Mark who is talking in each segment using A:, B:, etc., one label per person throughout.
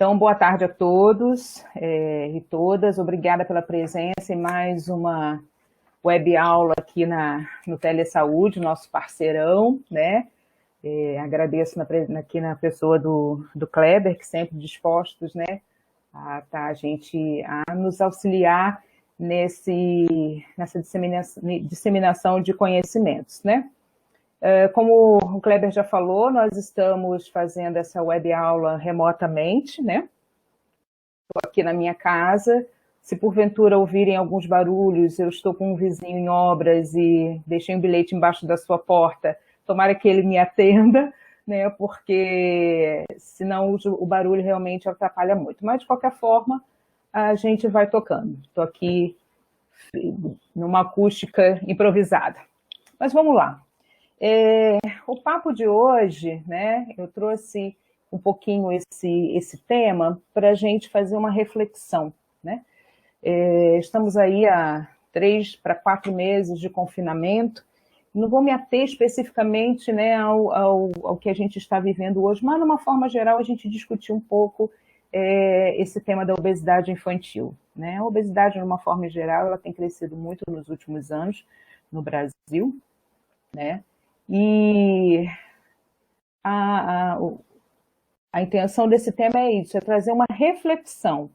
A: Então, boa tarde a todos e todas. Obrigada pela presença em mais uma web aula aqui no Telesaúde, nosso parceirão, né? Agradeço aqui na pessoa do Kleber, que sempre dispostos, né, a nos auxiliar nessa disseminação de conhecimentos, né? Como o Kleber já falou, nós estamos fazendo essa web aula remotamente, né? Estou aqui na minha casa. Se porventura ouvirem alguns barulhos, eu estou com um vizinho em obras e deixei um bilhete embaixo da sua porta. Tomara que ele me atenda, né? Porque senão o barulho realmente atrapalha muito. Mas, de qualquer forma, a gente vai tocando. Estou aqui numa acústica improvisada. Mas vamos lá. O papo de hoje, né, eu trouxe um pouquinho esse tema para a gente fazer uma reflexão, né? Estamos aí há 3 para 4 meses de confinamento. Não vou me ater especificamente, né, ao que a gente está vivendo hoje, mas, de uma forma geral, a gente discutir um pouco esse tema da obesidade infantil, né? A obesidade, de uma forma geral, ela tem crescido muito nos últimos anos no Brasil, né? E a intenção desse tema é isso, é trazer uma reflexão,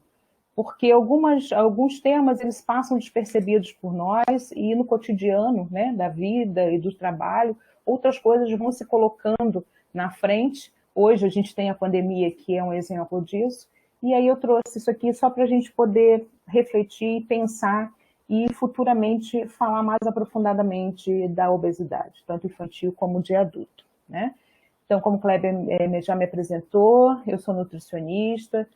A: porque alguns temas eles passam despercebidos por nós e no cotidiano, né, da vida e do trabalho, outras coisas vão se colocando na frente. Hoje a gente tem a pandemia, que é um exemplo disso, e aí eu trouxe isso aqui só para a gente poder refletir, pensar e futuramente falar mais aprofundadamente da obesidade, tanto infantil como de adulto, né? Então, como o Kleber já me apresentou, eu sou nutricionista,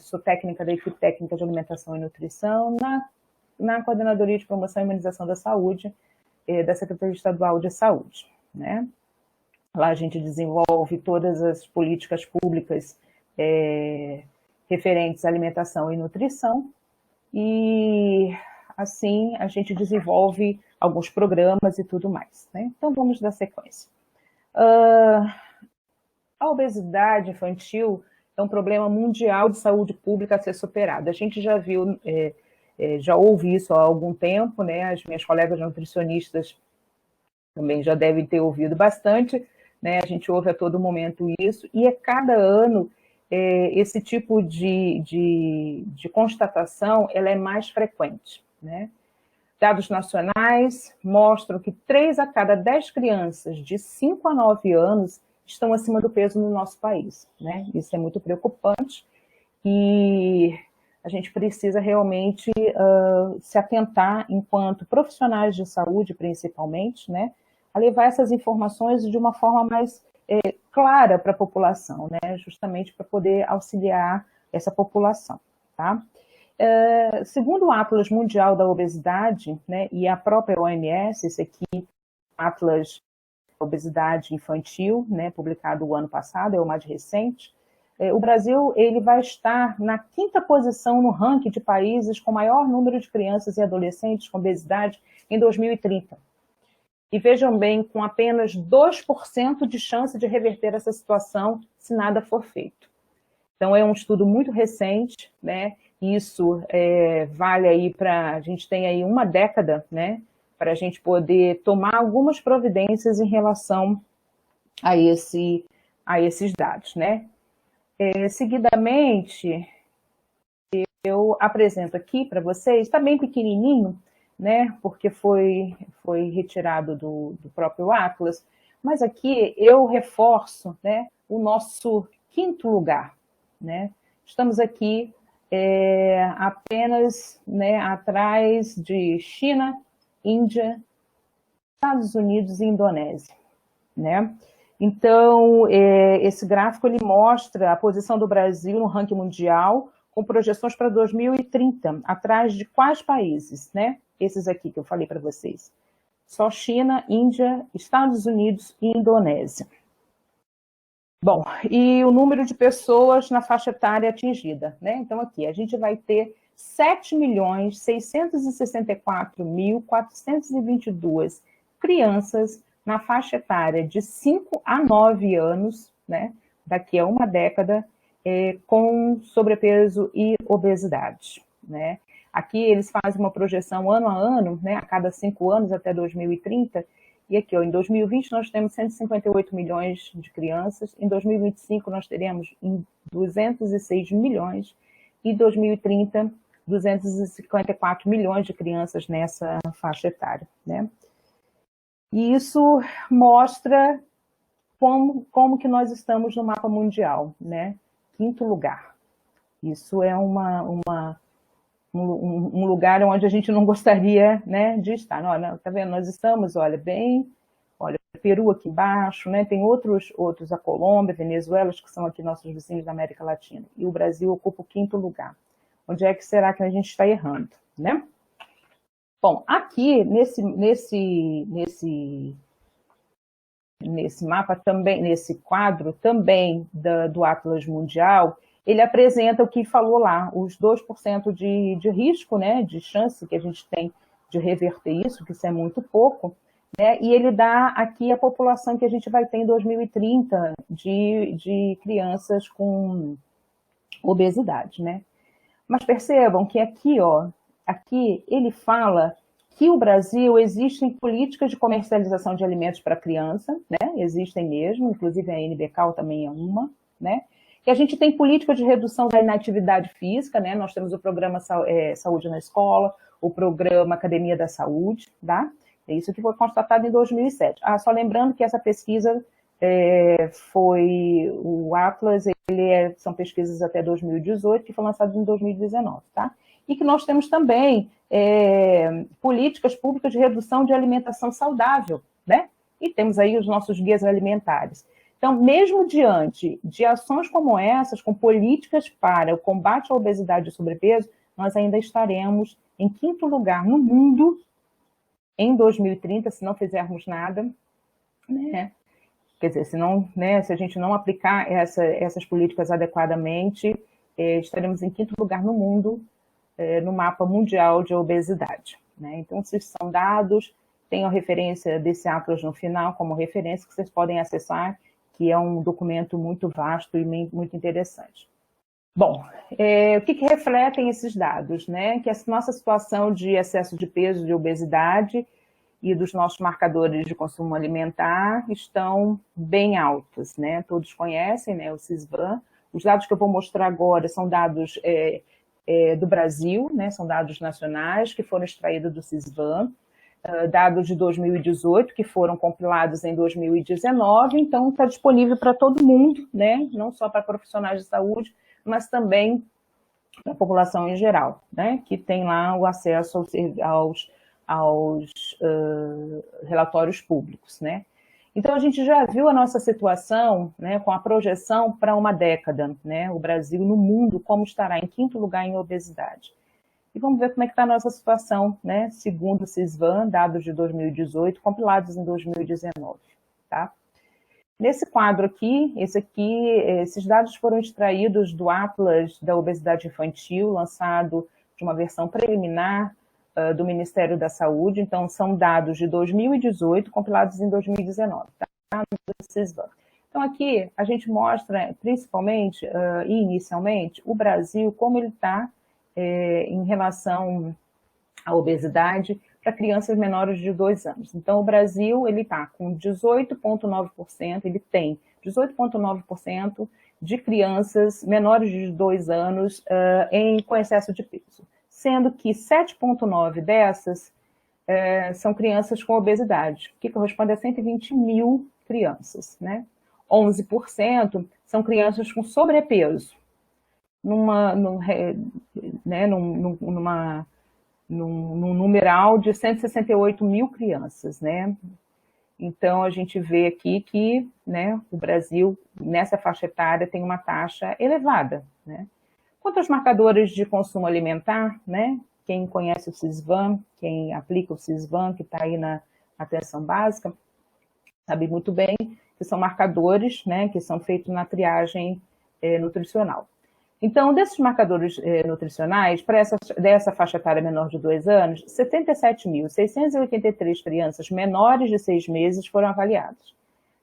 A: sou técnica da equipe técnica de alimentação e nutrição na Coordenadoria de Promoção e Imunização da Saúde da Secretaria Estadual de Saúde, né? Lá a gente desenvolve todas as políticas públicas referentes à alimentação e nutrição e assim, a gente desenvolve alguns programas e tudo mais, né? Então, vamos dar sequência. A obesidade infantil é um problema mundial de saúde pública a ser superado. A gente já viu, já ouve isso há algum tempo, né? As minhas colegas nutricionistas também já devem ter ouvido bastante, né? A gente ouve a todo momento isso, e a cada ano esse tipo de constatação ela é mais frequente, né? Dados nacionais mostram que 3 a cada 10 crianças de 5 a 9 anos estão acima do peso no nosso país, né? Isso é muito preocupante e a gente precisa realmente se atentar, enquanto profissionais de saúde, principalmente, né, a levar essas informações de uma forma mais clara para a população, né, justamente para poder auxiliar essa população, tá? Segundo o Atlas Mundial da Obesidade, né, e a própria OMS, esse aqui, Atlas da Obesidade Infantil, né, publicado o ano passado, é o mais recente, o Brasil ele vai estar na 5ª posição no ranking de países com maior número de crianças e adolescentes com obesidade em 2030. E vejam bem, com apenas 2% de chance de reverter essa situação se nada for feito. Então, é um estudo muito recente, né? Isso vale aí a gente tem aí uma década, né? Para a gente poder tomar algumas providências em relação a esses dados, né? Seguidamente, eu apresento aqui para vocês, está bem pequenininho, né? Porque foi retirado do próprio Atlas, mas aqui eu reforço, né, o nosso 5º lugar, né? Estamos aqui apenas, né, atrás de China, Índia, Estados Unidos e Indonésia, né? Então, esse gráfico ele mostra a posição do Brasil no ranking mundial com projeções para 2030, atrás de quais países, né? Esses aqui que eu falei para vocês. Só China, Índia, Estados Unidos e Indonésia. Bom, e o número de pessoas na faixa etária atingida, né? Então, aqui, a gente vai ter 7.664.422 crianças na faixa etária de 5 a 9 anos, né? Daqui a uma década, com sobrepeso e obesidade, né? Aqui eles fazem uma projeção ano a ano, né, a cada 5 anos até 2030, e aqui, ó, em 2020 nós temos 158 milhões de crianças, em 2025 nós teremos 206 milhões, e em 2030, 254 milhões de crianças nessa faixa etária, né? E isso mostra como que nós estamos no mapa mundial, né? 5º lugar. Isso é um lugar onde a gente não gostaria, né, de estar. Olha, tá vendo? Nós estamos, olha, Peru aqui embaixo, né? Tem outros, a Colômbia, Venezuela, que são aqui nossos vizinhos da América Latina. E o Brasil ocupa o 5º lugar. Onde é que será que a gente está errando, né? Bom, aqui nesse mapa também, nesse quadro também do Atlas Mundial, ele apresenta o que falou lá, os 2% de risco, né, de chance que a gente tem de reverter isso, que isso é muito pouco, né, e ele dá aqui a população que a gente vai ter em 2030 de crianças com obesidade, né. Mas percebam que aqui, ó, aqui ele fala que o Brasil existem políticas de comercialização de alimentos para criança, né? Existem mesmo, inclusive a NBCAL também é uma, né? E a gente tem política de redução da inatividade física, né? Nós temos o programa Saúde na Escola, o programa Academia da Saúde, tá? É isso que foi constatado em 2007. Só lembrando que essa pesquisa foi o Atlas, são pesquisas até 2018, que foi lançado em 2019, tá? E que nós temos também políticas públicas de redução de alimentação saudável, né? E temos aí os nossos guias alimentares. Então, mesmo diante de ações como essas, com políticas para o combate à obesidade e sobrepeso, nós ainda estaremos em 5º lugar no mundo em 2030, se não fizermos nada, né? Quer dizer, se a gente não aplicar essas políticas adequadamente, estaremos em 5º lugar no mundo, no mapa mundial de obesidade, né? Então, esses são dados, tem a referência desse Atlas no final como referência que vocês podem acessar, que é um documento muito vasto e muito interessante. Bom, o que refletem esses dados, né? Que a nossa situação de excesso de peso, de obesidade e dos nossos marcadores de consumo alimentar estão bem altos, né? Todos conhecem, né, o CISVAN. Os dados que eu vou mostrar agora são dados do Brasil, né? São dados nacionais que foram extraídos do CISVAN, dados de 2018 que foram compilados em 2019, então está disponível para todo mundo, né? Não só para profissionais de saúde, mas também para a população em geral, né? Que tem lá o acesso aos relatórios públicos, né? Então, a gente já viu a nossa situação, né, com a projeção para uma década, né? O Brasil no mundo, como estará em 5º lugar em obesidade. E vamos ver como é que está a nossa situação, né? Segundo o CISVAN, dados de 2018, compilados em 2019, tá? Nesse quadro aqui, esses dados foram extraídos do Atlas da Obesidade Infantil, lançado de uma versão preliminar do Ministério da Saúde. Então, são dados de 2018, compilados em 2019, tá? Do CISVAN. Então, aqui a gente mostra, principalmente e inicialmente, o Brasil, como ele está em relação à obesidade para crianças menores de 2 anos. Então, o Brasil, ele está com 18,9%, ele tem 18,9% de crianças menores de 2 anos com excesso de peso, sendo que 7,9% dessas são crianças com obesidade, que corresponde a 120 mil crianças, né? 11% são crianças com sobrepeso, num numeral de 168 mil crianças, né? Então, a gente vê aqui que, né, o Brasil, nessa faixa etária, tem uma taxa elevada, né? Quanto aos marcadores de consumo alimentar, né? Quem conhece o CISVAN, quem aplica o CISVAN, que está aí na atenção básica, sabe muito bem que são marcadores, né, que são feitos na triagem nutricional. Então, desses marcadores nutricionais, para dessa faixa etária menor de 2 anos, 77.683 crianças menores de 6 meses foram avaliadas.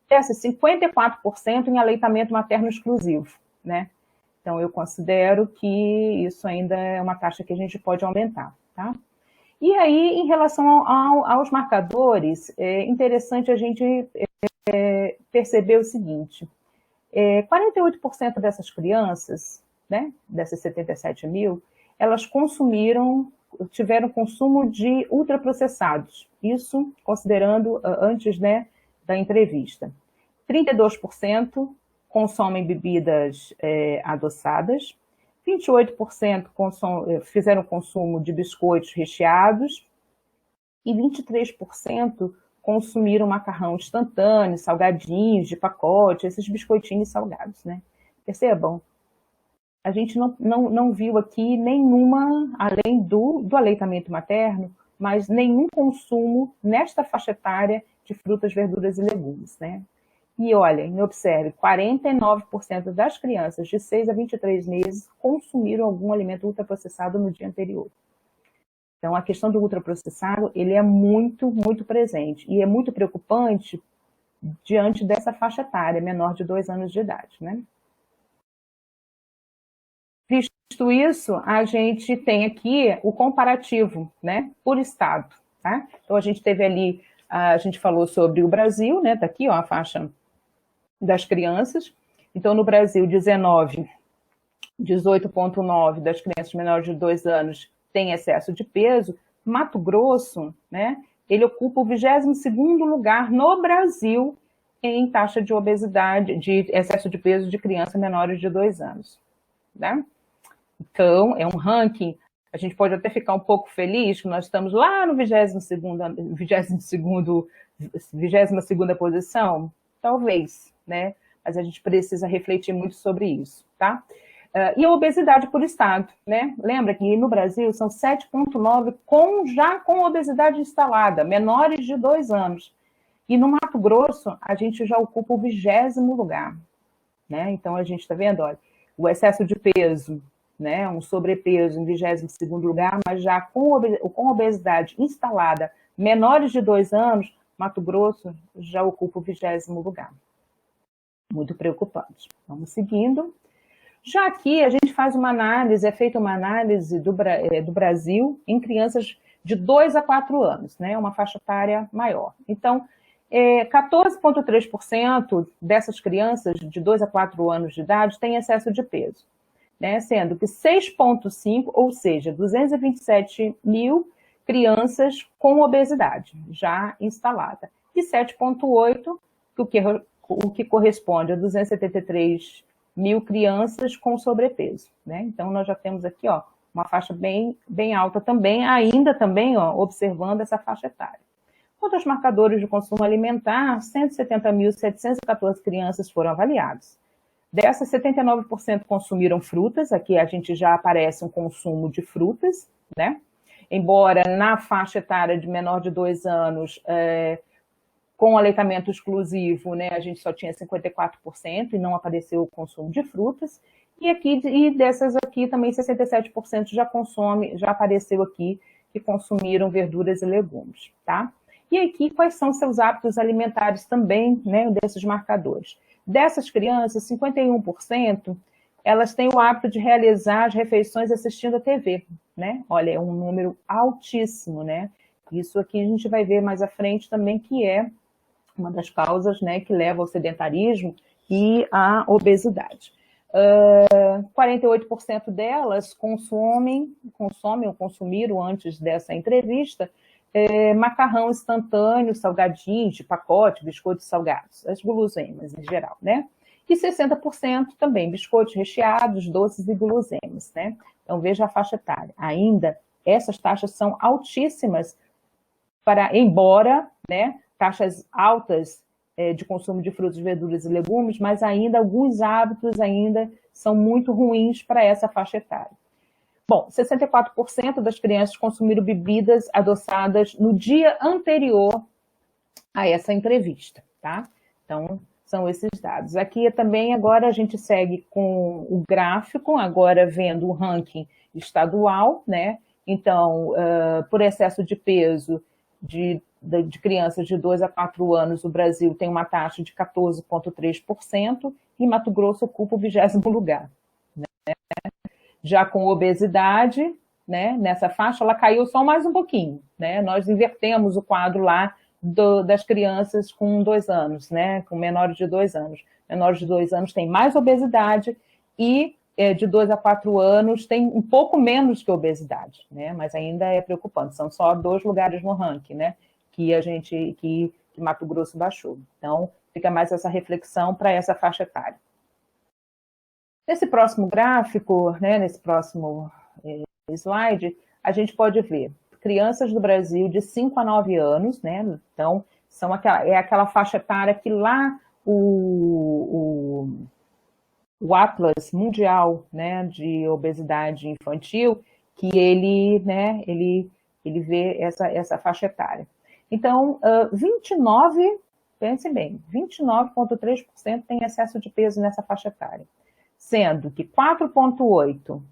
A: Dessas, 54% em aleitamento materno exclusivo, né? Então, eu considero que isso ainda é uma taxa que a gente pode aumentar, tá? E aí, em relação aos marcadores, é interessante a gente perceber o seguinte, 48% dessas crianças, né, dessas 77 mil, elas tiveram consumo de ultraprocessados, isso considerando antes, né, da entrevista. 32% consomem bebidas adoçadas, 28% fizeram consumo de biscoitos recheados e 23% consumiram macarrão instantâneo, salgadinhos de pacote, esses biscoitinhos salgados, né? Percebam, a gente não viu aqui nenhuma, além do aleitamento materno, mas nenhum consumo nesta faixa etária de frutas, verduras e legumes, né? E olhem, observe, 49% das crianças de 6 a 23 meses consumiram algum alimento ultraprocessado no dia anterior. Então, a questão do ultraprocessado, ele é muito, muito presente. E é muito preocupante diante dessa faixa etária, menor de 2 anos de idade, né? Visto isso, a gente tem aqui o comparativo, né, por estado, tá? Então, a gente teve ali, a gente falou sobre o Brasil, né, tá aqui, ó, a faixa das crianças. Então, no Brasil, 18,9% das crianças menores de 2 anos têm excesso de peso. Mato Grosso, né, ele ocupa o 22º lugar no Brasil em taxa de obesidade, de excesso de peso de crianças menores de 2 anos, né? Então, é um ranking, a gente pode até ficar um pouco feliz que nós estamos lá no 22ª posição, talvez, né? Mas a gente precisa refletir muito sobre isso, tá? E a obesidade por estado, né? Lembra que no Brasil são 7,9 já com obesidade instalada, menores de 2 anos. E no Mato Grosso, a gente já ocupa o 20º lugar, né? Então, a gente está vendo, olha, o excesso de peso, né? Um sobrepeso em 22º lugar, mas já com obesidade instalada, menores de 2 anos, Mato Grosso já ocupa o 20º lugar. Muito preocupante. Vamos seguindo. Já aqui a gente faz uma análise, é feita uma análise do Brasil em crianças de 2 a 4 anos, né? Uma faixa etária maior. Então, 14,3% dessas crianças de 2 a 4 anos de idade têm excesso de peso, né? Sendo que 6,5%, ou seja, 227 mil crianças com obesidade já instalada. E 7,8%, o que corresponde a 273 mil crianças com sobrepeso, né? Então, nós já temos aqui, ó, uma faixa bem alta também, ainda também, ó, observando essa faixa etária. Quanto aos marcadores de consumo alimentar, 170.714 crianças foram avaliadas. Dessas, 79% consumiram frutas, aqui a gente já aparece um consumo de frutas, né? Embora na faixa etária de menor de 2 anos, com aleitamento exclusivo, né, a gente só tinha 54% e não apareceu o consumo de frutas. E dessas aqui também 67% já apareceu aqui que consumiram verduras e legumes, tá? E aqui quais são seus hábitos alimentares também, né, desses marcadores. Dessas crianças, 51%, elas têm o hábito de realizar as refeições assistindo a TV, né? Olha, é um número altíssimo, né? Isso aqui a gente vai ver mais à frente também, que é uma das causas, né, que leva ao sedentarismo e à obesidade. 48% delas consomem ou consumiram antes dessa entrevista macarrão instantâneo, salgadinho, de pacote, biscoitos salgados, as guloseimas em geral, né? E 60% também biscoitos recheados, doces e guloseimas, né? Então, veja a faixa etária. Ainda, essas taxas são altíssimas, embora, né, taxas altas de consumo de frutas, verduras e legumes, mas ainda alguns hábitos ainda são muito ruins para essa faixa etária. Bom, 64% das crianças consumiram bebidas adoçadas no dia anterior a essa entrevista, tá? Então, são esses dados. Aqui também, agora, a gente segue com o gráfico, agora vendo o ranking estadual, né? Então, por excesso de peso de crianças de 2 a 4 anos, o Brasil tem uma taxa de 14,3% e Mato Grosso ocupa o 20º lugar, né? Já com obesidade, né, nessa faixa, ela caiu só mais um pouquinho, né? Nós invertemos o quadro lá das crianças com 2 anos, né, com menores de 2 anos. Menores de 2 anos têm mais obesidade e de 2 a 4 anos tem um pouco menos que obesidade, né? Mas ainda é preocupante. São só 2 lugares no ranking, né? Que Mato Grosso baixou. Então, fica mais essa reflexão para essa faixa etária. Nesse próximo gráfico, né, nesse próximo slide, a gente pode ver crianças do Brasil de 5 a 9 anos, né? Então, é aquela faixa etária que lá o Atlas Mundial, né, de Obesidade Infantil, que ele vê essa faixa etária. Então, 29, pensem bem, 29,3% tem excesso de peso nessa faixa etária, sendo que 4,8%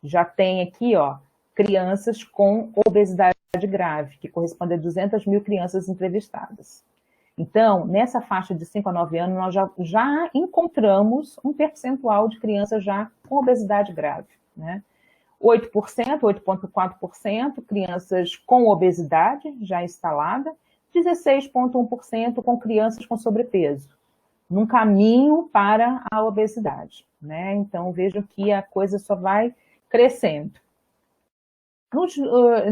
A: já tem aqui, ó, crianças com obesidade grave, que corresponde a 200 mil crianças entrevistadas. Então, nessa faixa de 5 a 9 anos, nós já encontramos um percentual de crianças já com obesidade grave, né? 8%, 8,4% crianças com obesidade já instalada, 16,1% com crianças com sobrepeso, num caminho para a obesidade, né? Então, vejam que a coisa só vai crescendo.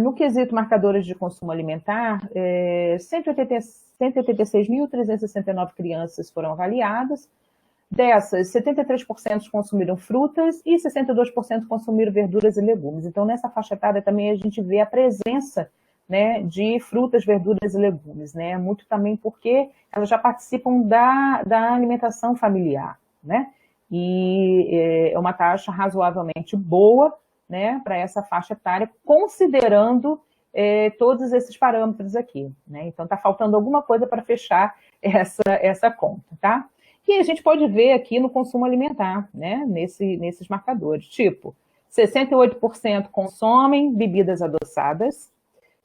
A: No quesito marcadores de consumo alimentar, 186.369 crianças foram avaliadas. Dessas, 73% consumiram frutas e 62% consumiram verduras e legumes. Então, nessa faixa etária também a gente vê a presença, né, de frutas, verduras e legumes, né? Muito também porque elas já participam da alimentação familiar, né? E é uma taxa razoavelmente boa, né, para essa faixa etária, considerando todos esses parâmetros aqui, né? Então, está faltando alguma coisa para fechar essa conta, tá? E a gente pode ver aqui no consumo alimentar, né, nesses marcadores, tipo, 68% consomem bebidas adoçadas,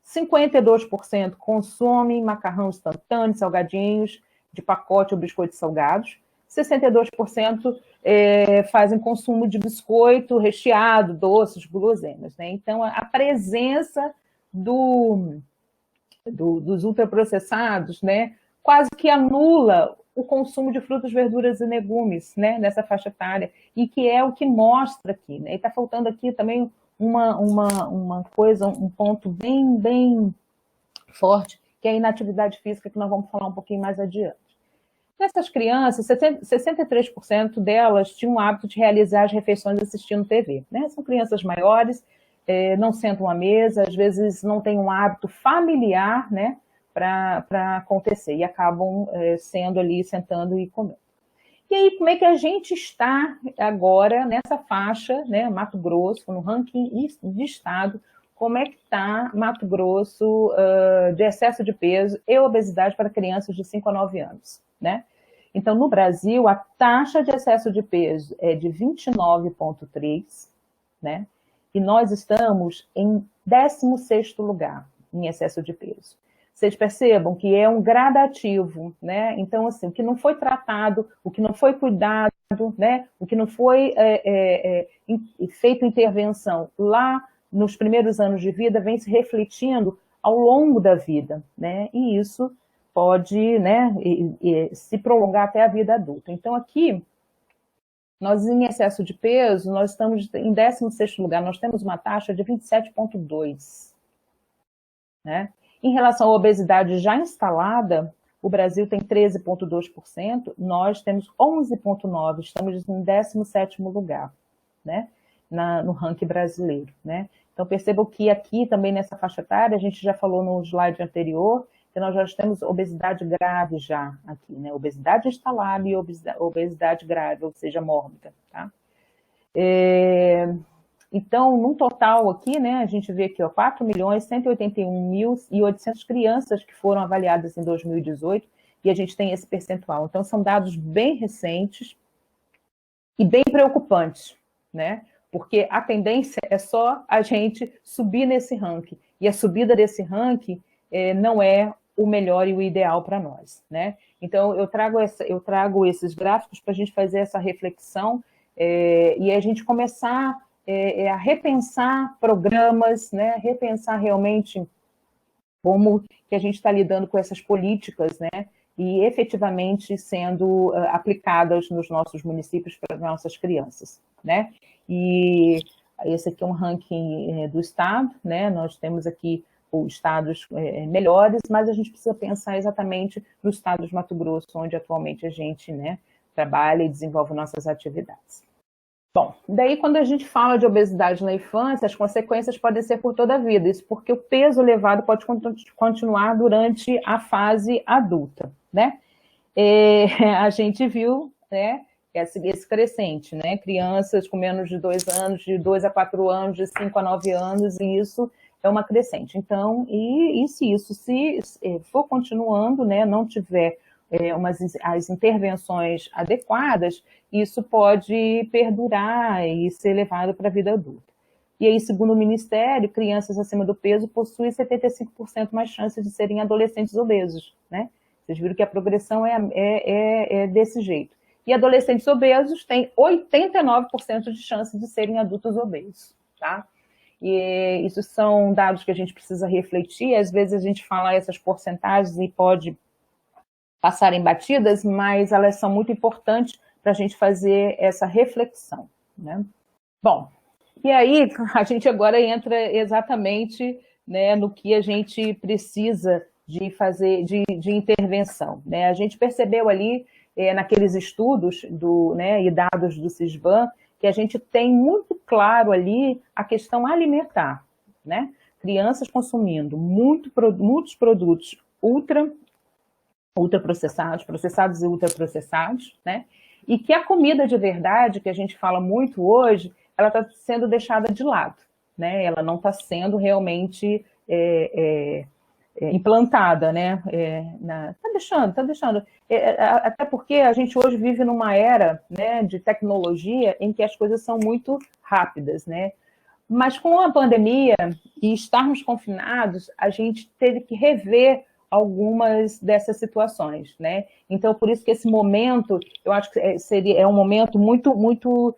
A: 52% consomem macarrão instantâneo, salgadinhos de pacote ou biscoitos salgados, 62% fazem consumo de biscoito recheado, doces, guloseimas, né? Então, a presença dos ultraprocessados, né, quase que anula o consumo de frutas, verduras e legumes, né, nessa faixa etária, e que é o que mostra aqui, né? E está faltando aqui também uma coisa, um ponto bem forte, que é a inatividade física, que nós vamos falar um pouquinho mais adiante. Nessas crianças, 63% delas tinham o hábito de realizar as refeições assistindo TV, né? São crianças maiores, não sentam à mesa, às vezes não têm um hábito familiar, né, para acontecer, e acabam sentando e comendo. E aí, como é que a gente está agora nessa faixa, né, Mato Grosso, no ranking de estado, como é que está Mato Grosso de excesso de peso e obesidade para crianças de 5 a 9 anos, né? Então, no Brasil, a taxa de excesso de peso é de 29,3, né? E nós estamos em 16º lugar em excesso de peso. Vocês percebam que é um gradativo, né? Então, assim, o que não foi tratado, o que não foi cuidado, né? O que não foi feito intervenção lá nos primeiros anos de vida vem se refletindo ao longo da vida, né? E isso pode, né, se prolongar até a vida adulta. Então, aqui, nós em excesso de peso, nós estamos em 16º lugar, nós temos uma taxa de 27,2, né? Em relação à obesidade já instalada, o Brasil tem 13,2%, nós temos 11,9%, estamos em 17º lugar, né, no ranking brasileiro, né? Então, percebam que aqui também nessa faixa etária, a gente já falou no slide anterior, que nós já temos obesidade grave já aqui, né? Obesidade instalada e obesidade grave, ou seja, mórbida, tá? Então, num total aqui, né, a gente vê aqui, ó, 4.181.800 crianças que foram avaliadas em 2018, e a gente tem esse percentual. Então, são dados bem recentes e bem preocupantes, né? Porque a tendência é só a gente subir nesse ranking, e a subida desse ranking não é o melhor e o ideal para nós, né? Então, eu trago esses gráficos para a gente fazer essa reflexão e a gente começar a repensar programas, né? Repensar realmente como que a gente está lidando com essas políticas, né? E efetivamente sendo aplicadas nos nossos municípios para as nossas crianças, né? E esse aqui é um ranking do Estado, né? Nós temos aqui os estados melhores, mas a gente precisa pensar exatamente no estado de Mato Grosso, onde atualmente a gente, né, trabalha e desenvolve nossas atividades. Bom, daí quando a gente fala de obesidade na infância, as consequências podem ser por toda a vida, isso porque o peso elevado pode continuar durante a fase adulta, né? A gente viu, né, esse crescente, né? Crianças com menos de 2 anos, de 2 a 4 anos, de 5 a 9 anos, e isso é uma crescente. Então, se isso for continuando, né, não tiver as intervenções adequadas, isso pode perdurar e ser levado para a vida adulta. E aí, segundo o Ministério, crianças acima do peso possuem 75% mais chances de serem adolescentes obesos, né? Vocês viram que a progressão é desse jeito. E adolescentes obesos têm 89% de chance de serem adultos obesos, tá? E isso são dados que a gente precisa refletir. Às vezes a gente fala essas porcentagens e pode passarem batidas, mas elas são muito importantes para a gente fazer essa reflexão, né? Bom, e aí a gente agora entra exatamente, né, no que a gente precisa de fazer de intervenção, né? A gente percebeu ali naqueles estudos né, e dados do CISBAN que a gente tem muito claro ali a questão alimentar, né? Crianças consumindo muitos produtos ultraprocessados, processados e ultraprocessados, né? E que a comida de verdade, que a gente fala muito hoje, ela está sendo deixada de lado, né? Ela não está sendo realmente implantada, né? Tá deixando. Até porque a gente hoje vive numa era, né, de tecnologia em que as coisas são muito rápidas, né? Mas com a pandemia e estarmos confinados, a gente teve que rever algumas dessas situações, né? Então, por isso que esse momento, eu acho que é um momento muito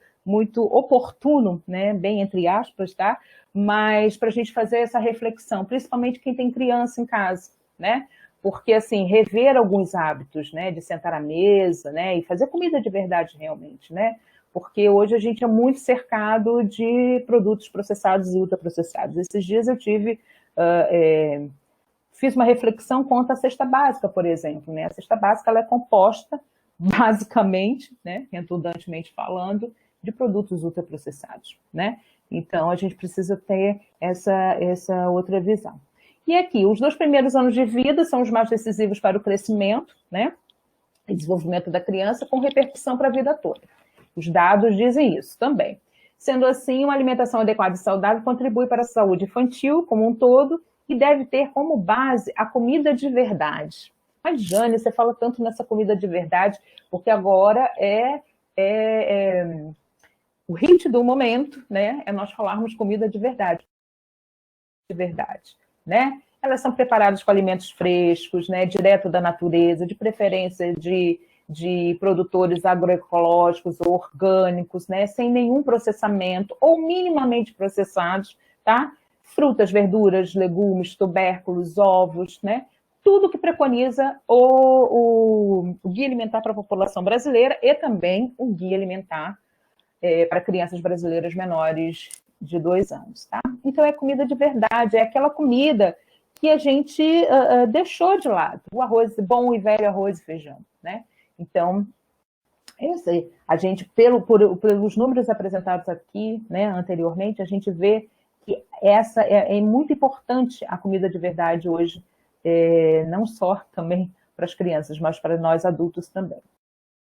A: oportuno, né? Bem entre aspas, tá? Mas para a gente fazer essa reflexão, principalmente quem tem criança em casa, né? Porque, assim, rever alguns hábitos, né? De sentar à mesa, né? E fazer comida de verdade realmente, né? Porque hoje a gente é muito cercado de produtos processados e ultraprocessados. Esses dias eu fiz uma reflexão quanto à cesta básica, por exemplo, né? A cesta básica ela é composta, basicamente, né? Redundantemente falando, de produtos ultraprocessados, né? Então, a gente precisa ter essa outra visão. E aqui, os 2 primeiros anos de vida são os mais decisivos para o crescimento, né? E desenvolvimento da criança, com repercussão para a vida toda. Os dados dizem isso também. Sendo assim, uma alimentação adequada e saudável contribui para a saúde infantil como um todo e deve ter como base a comida de verdade. Mas, Jane, você fala tanto nessa comida de verdade, porque agora o hit do momento, né, é nós falarmos comida de verdade, né? Elas são preparadas com alimentos frescos, né, direto da natureza, de preferência de produtores agroecológicos ou orgânicos, né, sem nenhum processamento ou minimamente processados, tá? Frutas, verduras, legumes, tubérculos, ovos, né? Tudo que preconiza o Guia Alimentar para a População Brasileira e também o Guia Alimentar para crianças brasileiras menores de 2 anos, tá? Então, é comida de verdade, é aquela comida que a gente deixou de lado, o arroz, bom e velho arroz e feijão, né? Então, eu sei, a gente, pelos números apresentados aqui, né, anteriormente, a gente vê que essa é muito importante a comida de verdade hoje, não só também para as crianças, mas para nós adultos também.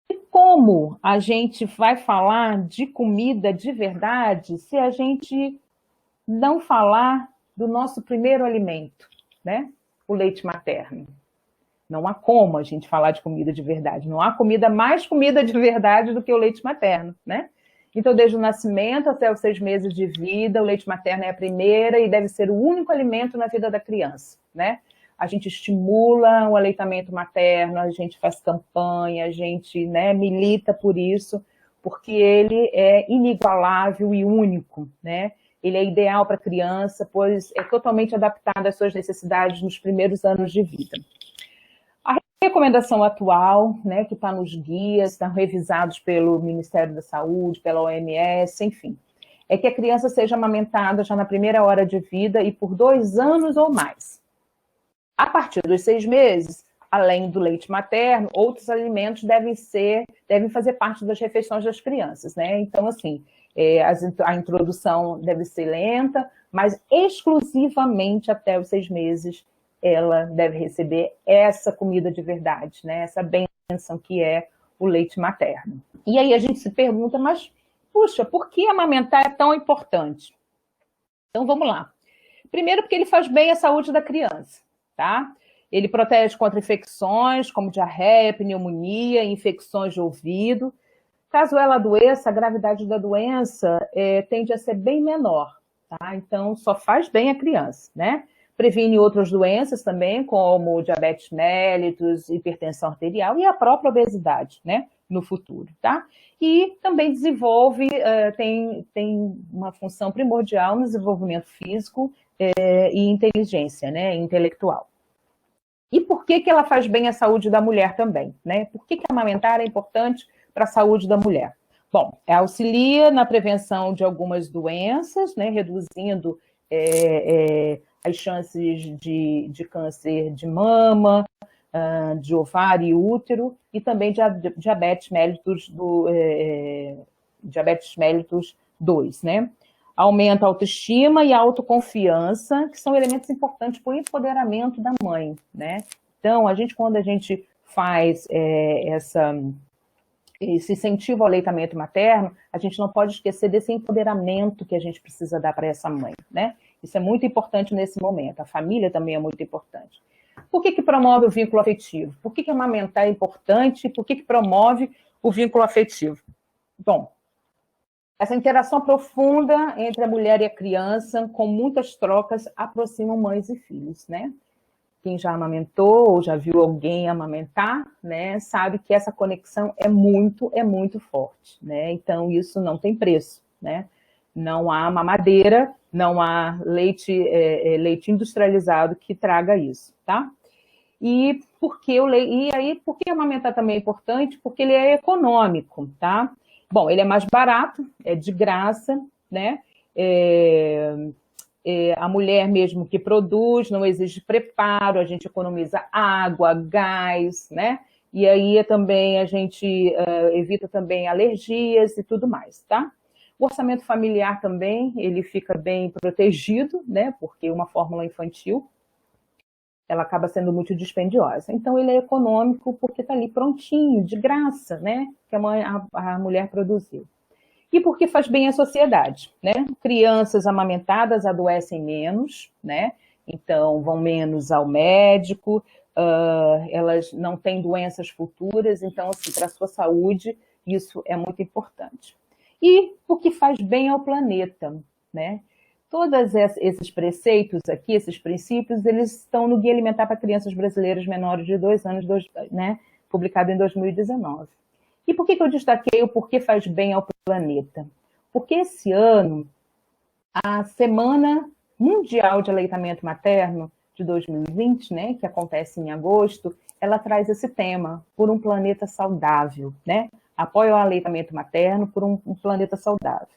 A: E como a gente vai falar de comida de verdade se a gente não falar do nosso primeiro alimento, né? O leite materno. Não há como a gente falar de comida de verdade. Não há mais comida de verdade do que o leite materno, né? Então, desde o nascimento até os 6 meses de vida, o leite materno é a primeira e deve ser o único alimento na vida da criança, né? A gente estimula o aleitamento materno, a gente faz campanha, a gente, né, milita por isso, porque ele é inigualável e único, né? Ele é ideal para a criança, pois é totalmente adaptado às suas necessidades nos primeiros anos de vida. A recomendação atual, né, que está nos guias, estão revisados pelo Ministério da Saúde, pela OMS, enfim, é que a criança seja amamentada já na primeira hora de vida e por 2 anos ou mais. A partir dos 6 meses, além do leite materno, outros alimentos devem fazer parte das refeições das crianças, né? Então, assim, a introdução deve ser lenta, mas exclusivamente até os 6 meses ela deve receber essa comida de verdade, né? Essa bênção que é o leite materno. E aí a gente se pergunta, mas, puxa, por que amamentar é tão importante? Então, vamos lá. Primeiro, porque ele faz bem à saúde da criança, tá? Ele protege contra infecções, como diarreia, pneumonia, infecções de ouvido. Caso ela adoeça, a gravidade da doença tende a ser bem menor, tá? Então, só faz bem a criança, né? Previne outras doenças também, como diabetes mellitus, hipertensão arterial e a própria obesidade, né? No futuro, tá? E também desenvolve, tem uma função primordial no desenvolvimento físico e inteligência, né? Intelectual. E por que ela faz bem à saúde da mulher também, né? Por que amamentar é importante para a saúde da mulher? Bom, auxilia na prevenção de algumas doenças, né? Reduzindo as chances de câncer de mama, de ovário e útero, e também de diabetes mellitus, diabetes mellitus 2, né? Aumenta a autoestima e a autoconfiança, que são elementos importantes para o empoderamento da mãe, né? Então, quando a gente faz esse incentivo ao aleitamento materno, a gente não pode esquecer desse empoderamento que a gente precisa dar para essa mãe, né? Isso é muito importante nesse momento. A família também é muito importante. Por que promove o vínculo afetivo? Por que amamentar é importante? Por que promove o vínculo afetivo? Bom, essa interação profunda entre a mulher e a criança, com muitas trocas, aproximam mães e filhos, né? Quem já amamentou ou já viu alguém amamentar, né, sabe que essa conexão é muito forte, né? Então, isso não tem preço, né? Não há mamadeira, não há leite industrializado que traga isso, tá? E por que amamentar também é importante? Porque ele é econômico, tá? Bom, ele é mais barato, é de graça, né? A mulher mesmo que produz, não exige preparo, a gente economiza água, gás, né? E aí também a gente evita também alergias e tudo mais, tá? O orçamento familiar também, ele fica bem protegido, né? Porque uma fórmula infantil, ela acaba sendo muito dispendiosa. Então, ele é econômico porque está ali prontinho, de graça, né? Que a mulher produziu. E porque faz bem à sociedade, né? Crianças amamentadas adoecem menos, né? Então, vão menos ao médico, elas não têm doenças futuras, então, assim, para a sua saúde, isso é muito importante. E porque faz bem ao planeta, né? Todos esses preceitos aqui, esses princípios, eles estão no Guia Alimentar para Crianças Brasileiras Menores de 2 anos, né? Publicado em 2019. E por que eu destaquei o porquê faz bem ao planeta? Porque esse ano, a Semana Mundial de Aleitamento Materno de 2020, né, que acontece em agosto, ela traz esse tema, por um planeta saudável, né? Apoio ao aleitamento materno por um planeta saudável.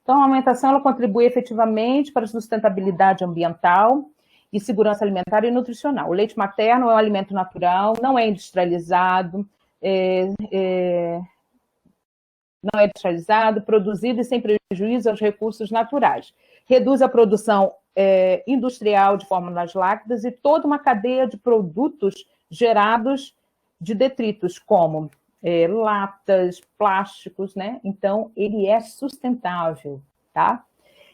A: Então, a amamentação ela contribui efetivamente para a sustentabilidade ambiental e segurança alimentar e nutricional. O leite materno é um alimento natural, não é industrializado, não é industrializado, produzido e sem prejuízo aos recursos naturais. Reduz a produção industrial de fórmulas lácteas e toda uma cadeia de produtos gerados de detritos, como latas, plásticos, né? Então, ele é sustentável, tá?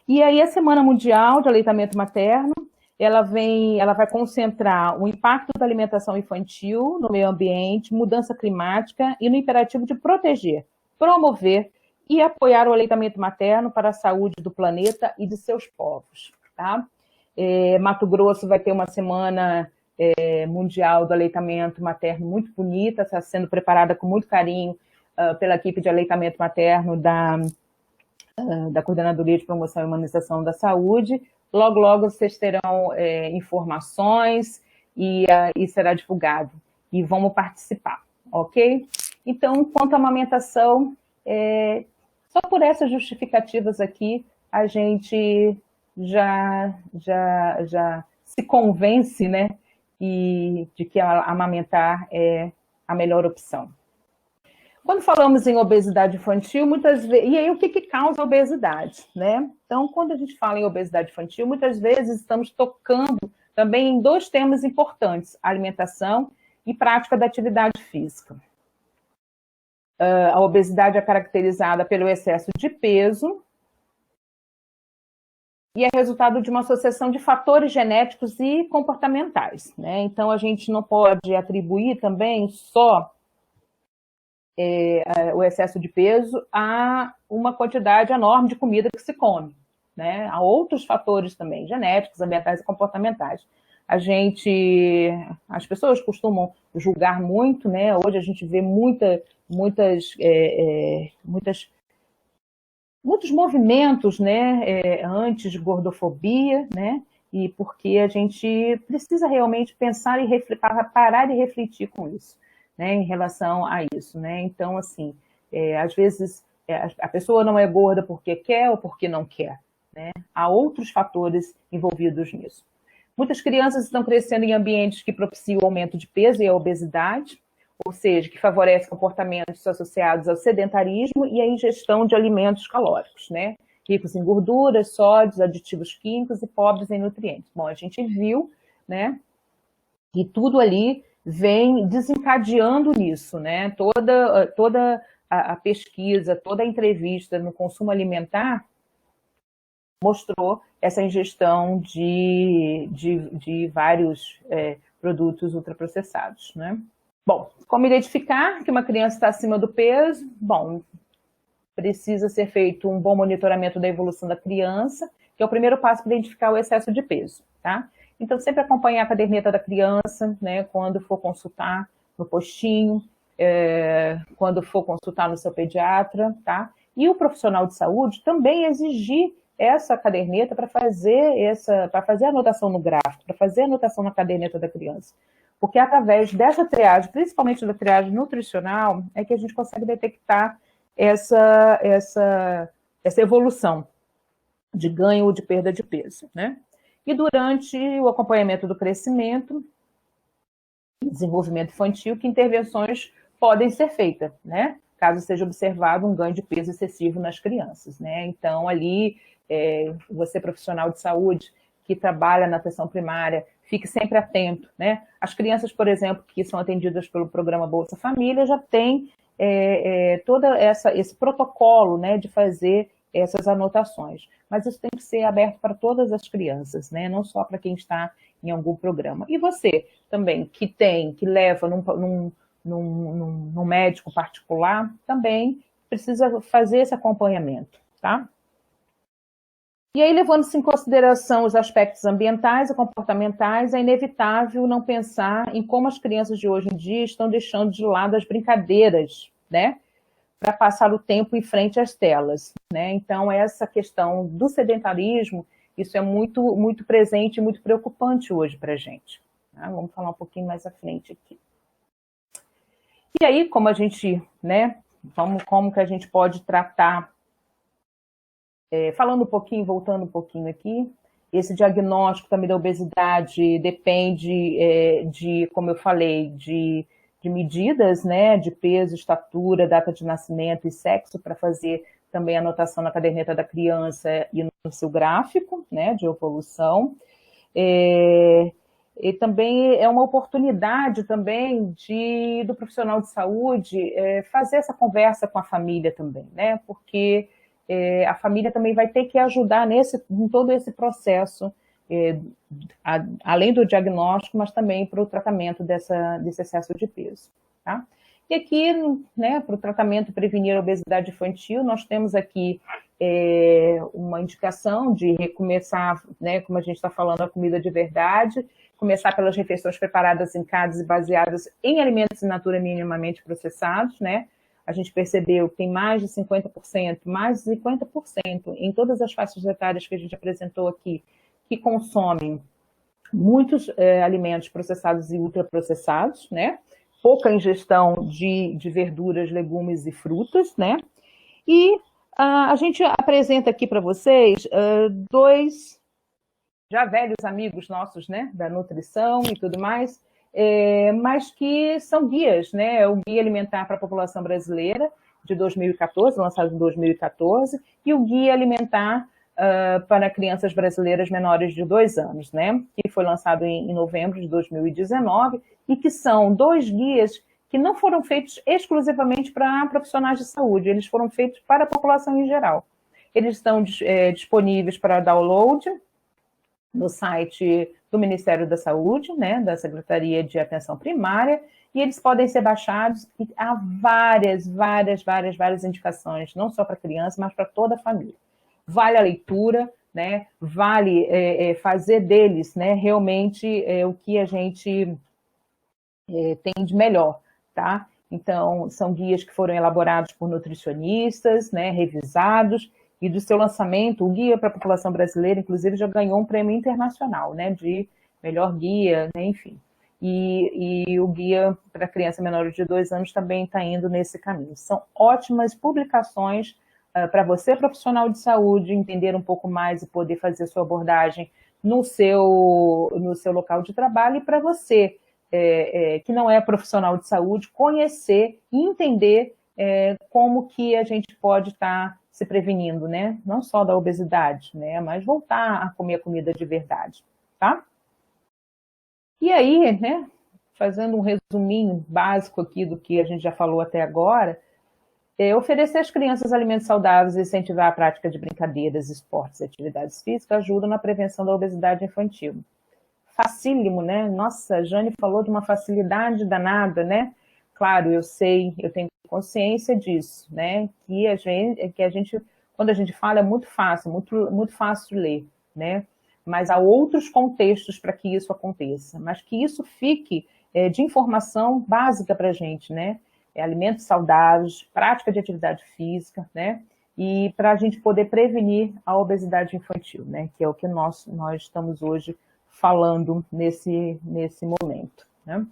A: E aí, a Semana Mundial de Aleitamento Materno, ela vai concentrar o impacto da alimentação infantil no meio ambiente, mudança climática e no imperativo de proteger, promover e apoiar o aleitamento materno para a saúde do planeta e de seus povos, tá? Mato Grosso vai ter uma semana mundial do aleitamento materno muito bonita, está sendo preparada com muito carinho pela equipe de aleitamento materno da Coordenadoria de Promoção e Humanização da Saúde. Logo, logo vocês terão informações e será divulgado. E vamos participar, ok? Então, quanto à amamentação, só por essas justificativas aqui, a gente já se convence, né, de que amamentar é a melhor opção. Quando falamos em obesidade infantil, muitas vezes... E aí, o que causa a obesidade, né? Então, quando a gente fala em obesidade infantil, muitas vezes estamos tocando também em dois temas importantes, alimentação e prática da atividade física. A obesidade é caracterizada pelo excesso de peso e é resultado de uma associação de fatores genéticos e comportamentais, né? Então, a gente não pode atribuir também só o excesso de peso a uma quantidade enorme de comida que se come, né? Há outros fatores também, genéticos, ambientais e comportamentais. As pessoas costumam julgar muito, né? Hoje a gente vê muitos movimentos, né, anti-gordofobia, né? E porque a gente precisa realmente pensar e parar e refletir com isso, né, em relação a isso, né? Então, assim, às vezes a pessoa não é gorda porque quer ou porque não quer, né? Há outros fatores envolvidos nisso. Muitas crianças estão crescendo em ambientes que propiciam o aumento de peso e a obesidade, ou seja, que favorecem comportamentos associados ao sedentarismo e à ingestão de alimentos calóricos, né? Ricos em gorduras, sódios, aditivos químicos e pobres em nutrientes. Bom, a gente viu, né, que tudo ali vem desencadeando nisso, né? Toda a pesquisa, toda a entrevista no consumo alimentar mostrou essa ingestão de vários produtos ultraprocessados, né? Bom, como identificar que uma criança está acima do peso? Bom, precisa ser feito um bom monitoramento da evolução da criança, que é o primeiro passo para identificar o excesso de peso, tá? Então, sempre acompanhar a caderneta da criança, né, quando for consultar no postinho, quando for consultar no seu pediatra, tá? E o profissional de saúde também exigir essa caderneta para fazer a anotação no gráfico, para fazer a anotação na caderneta da criança. Porque através dessa triagem, principalmente da triagem nutricional, é que a gente consegue detectar essa evolução de ganho ou de perda de peso, né? E durante o acompanhamento do crescimento e desenvolvimento infantil, que intervenções podem ser feitas, né? Caso seja observado um ganho de peso excessivo nas crianças, né? Então, ali, você profissional de saúde que trabalha na atenção primária, fique sempre atento, né? As crianças, por exemplo, que são atendidas pelo programa Bolsa Família, já tem todo esse protocolo, né, de fazer essas anotações. Mas isso tem que ser aberto para todas as crianças, né? Não só para quem está em algum programa. E você também, que leva num médico particular, também precisa fazer esse acompanhamento, tá? E aí, levando-se em consideração os aspectos ambientais e comportamentais, é inevitável não pensar em como as crianças de hoje em dia estão deixando de lado as brincadeiras, né, para passar o tempo em frente às telas, né? Então, essa questão do sedentarismo, isso é muito, muito presente e muito preocupante hoje para a gente, tá? Vamos falar um pouquinho mais à frente aqui. E aí, como a gente, né, como que a gente pode tratar, falando um pouquinho, voltando um pouquinho aqui, esse diagnóstico também da obesidade depende como eu falei, de medidas, né, de peso, estatura, data de nascimento e sexo, para fazer também a anotação na caderneta da criança e no seu gráfico, né, de evolução. E também é uma oportunidade também do profissional de saúde fazer essa conversa com a família também, né, porque a família também vai ter que ajudar em todo esse processo, além do diagnóstico, mas também para o tratamento desse excesso de peso, tá? E aqui, né, para o tratamento e prevenir a obesidade infantil, nós temos aqui uma indicação de recomeçar, né, como a gente está falando, a comida de verdade, começar pelas refeições preparadas em casa e baseadas em alimentos in natura minimamente processados, né? a gente percebeu que tem mais de 50%, mais de 50% em todas as faixas etárias que a gente apresentou aqui, que consomem muitos alimentos processados e ultraprocessados, né? Pouca ingestão de verduras, legumes e frutas, né? E a gente apresenta aqui para vocês dois já velhos amigos nossos, né? Da nutrição e tudo mais, mas que são guias, né? O Guia Alimentar para a População Brasileira, de 2014, lançado em 2014, e o Guia Alimentar para crianças brasileiras menores de 2 anos, né? Que foi lançado em novembro de 2019, e que são dois guias que não foram feitos exclusivamente para profissionais de saúde, eles foram feitos para a população em geral. Eles estão disponíveis para download no site do Ministério da Saúde, né, da Secretaria de Atenção Primária, e eles podem ser baixados, e há várias indicações, não só para criança, mas para toda a família. Vale a leitura, né, vale fazer deles, né, realmente o que a gente tem de melhor, tá? Então, são guias que foram elaborados por nutricionistas, né, revisados, e do seu lançamento, o Guia para a População Brasileira, inclusive, já ganhou um prêmio internacional, né, de melhor guia, né, enfim. E o Guia para Criança Menor de 2 anos também está indo nesse caminho. São ótimas publicações para você, profissional de saúde, entender um pouco mais e poder fazer sua abordagem no seu local de trabalho, e para você, que não é profissional de saúde, conhecer e entender como que a gente pode estar se prevenindo, né? Não só da obesidade, né? Mas voltar a comer comida de verdade, tá? E aí, né? Fazendo um resuminho básico aqui do que a gente já falou até agora, oferecer às crianças alimentos saudáveis e incentivar a prática de brincadeiras, esportes e atividades físicas ajudam na prevenção da obesidade infantil. Facílimo, né? Nossa, a Jane falou de uma facilidade danada, né? Claro, eu sei, eu tenho consciência disso, né? Que a gente, quando a gente fala, é muito fácil, muito fácil de ler, né? Mas há outros contextos para que isso aconteça, mas que isso fique de informação básica para a gente, né? Alimentos saudáveis, prática de atividade física, né? E para a gente poder prevenir a obesidade infantil, né? Que é o que nós estamos hoje falando nesse momento, né?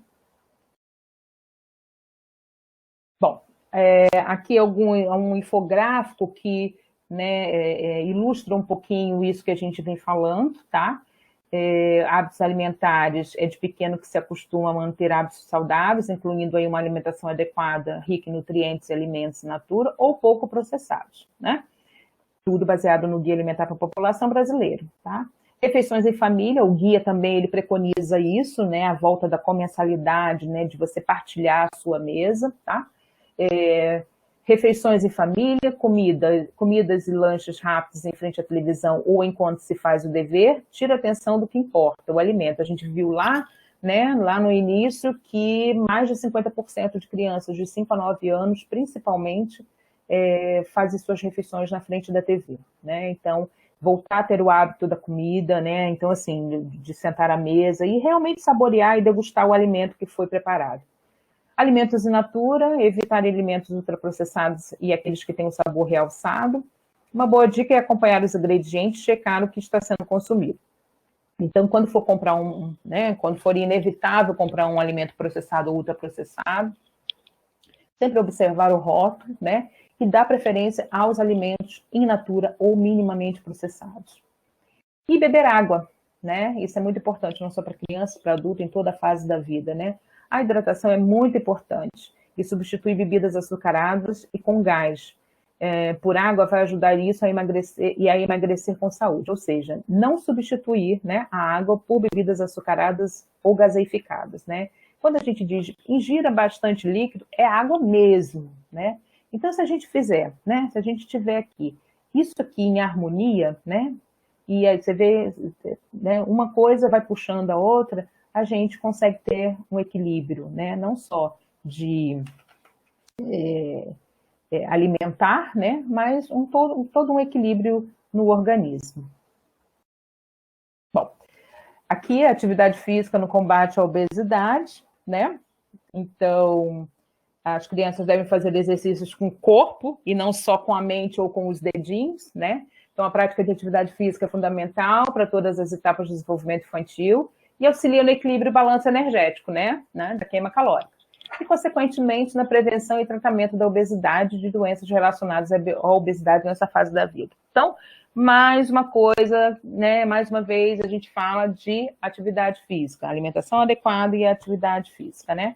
A: Bom, aqui é um infográfico que, né, ilustra um pouquinho isso que a gente vem falando, tá? Hábitos alimentares é de pequeno que se acostuma a manter hábitos saudáveis, incluindo aí uma alimentação adequada, rica em nutrientes e alimentos in natura, ou pouco processados, né? Tudo baseado no Guia Alimentar para a População Brasileira, tá? Refeições em família, o guia também ele preconiza isso, né? A volta da comensalidade, né? De você partilhar a sua mesa, tá? Refeições em família, comidas e lanches rápidos em frente à televisão ou enquanto se faz o dever, tira atenção do que importa, o alimento. A gente viu lá, né, lá no início, que mais de 50% de crianças de 5 a 9 anos, principalmente, fazem suas refeições na frente da TV, né? Então, voltar a ter o hábito da comida, né? Então, assim, de sentar à mesa e realmente saborear e degustar o alimento que foi preparado. Alimentos in natura, evitar alimentos ultraprocessados e aqueles que têm o sabor realçado. Uma boa dica é acompanhar os ingredientes, checar o que está sendo consumido. Então, quando for comprar quando for inevitável comprar um alimento processado ou ultraprocessado, sempre observar o rótulo, né? E dar preferência aos alimentos in natura ou minimamente processados. E beber água, né? Isso é muito importante, não só para criança, para adulto, em toda a fase da vida, né? A hidratação é muito importante e substituir bebidas açucaradas e com gás por água vai ajudar isso a emagrecer com saúde, ou seja, não substituir, né, a água por bebidas açucaradas ou gaseificadas, né? Quando a gente diz ingira bastante líquido, é água mesmo, né? Então, se a gente fizer, né, se a gente tiver aqui, isso aqui em harmonia, né, e aí você vê, né, uma coisa vai puxando a outra, a gente consegue ter um equilíbrio, né? Não só de alimentar, né? Mas todo um equilíbrio no organismo. Bom, aqui a atividade física no combate à obesidade, né? Então, As crianças devem fazer exercícios com o corpo e não só com a mente ou com os dedinhos, né? Então, a prática de atividade física é fundamental para todas as etapas do desenvolvimento infantil e auxilia no equilíbrio e balanço energético, né? Da queima calórica. E, consequentemente, na prevenção e tratamento da obesidade e de doenças relacionadas à obesidade nessa fase da vida. Então, mais uma coisa, né? Mais uma vez, a gente fala de atividade física, alimentação adequada e atividade física, né?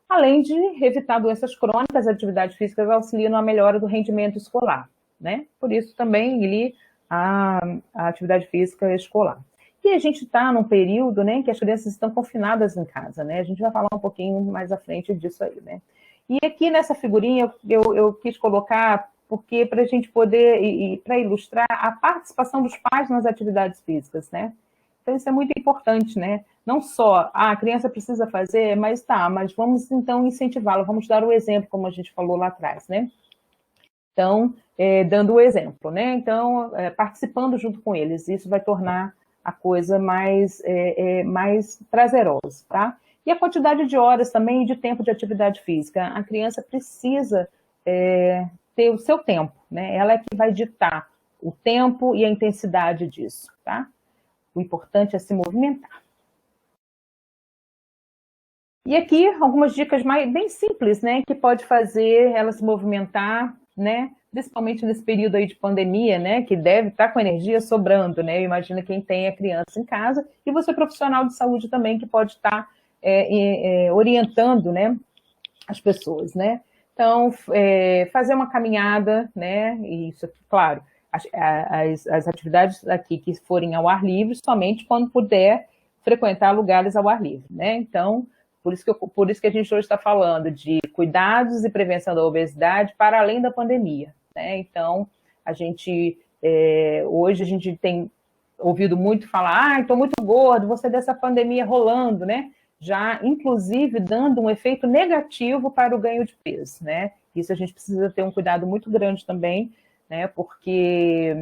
A: Além de evitar doenças crônicas, a atividade física auxilia na melhora do rendimento escolar, né? Por isso também ali a atividade física escolar. E a gente está num período, né, que as crianças estão confinadas em casa, né? A gente vai falar um pouquinho mais à frente disso aí, né? E aqui nessa figurinha eu quis colocar porque para a gente poder, e para ilustrar a participação dos pais nas atividades físicas, né? Então isso é muito importante, né? Não só a criança precisa fazer, mas vamos então incentivá-la, vamos dar o exemplo, como a gente falou lá atrás, né? Então, dando o exemplo, né? Então, participando junto com eles, isso vai tornar a coisa mais prazerosa, tá? E a quantidade de horas também de tempo de atividade física. A criança precisa ter o seu tempo, né? Ela é que vai ditar o tempo e a intensidade disso, tá? O importante é se movimentar. E aqui, algumas dicas bem simples, né? Que pode fazer ela se movimentar, né? Principalmente nesse período aí de pandemia, né? Que deve estar com energia sobrando, né? Imagina quem tem a criança em casa. E você, profissional de saúde também, que pode estar orientando, né? As pessoas, né? Então, fazer uma caminhada, né? E isso aqui, claro, as atividades aqui que forem ao ar livre, somente quando puder frequentar lugares ao ar livre, né? Então, por isso que a gente hoje está falando de cuidados e prevenção da obesidade para além da pandemia, né? Então, hoje a gente tem ouvido muito falar, estou muito gordo, você dessa pandemia rolando, né? Já, inclusive, dando um efeito negativo para o ganho de peso, né? Isso a gente precisa ter um cuidado muito grande também, né? Porque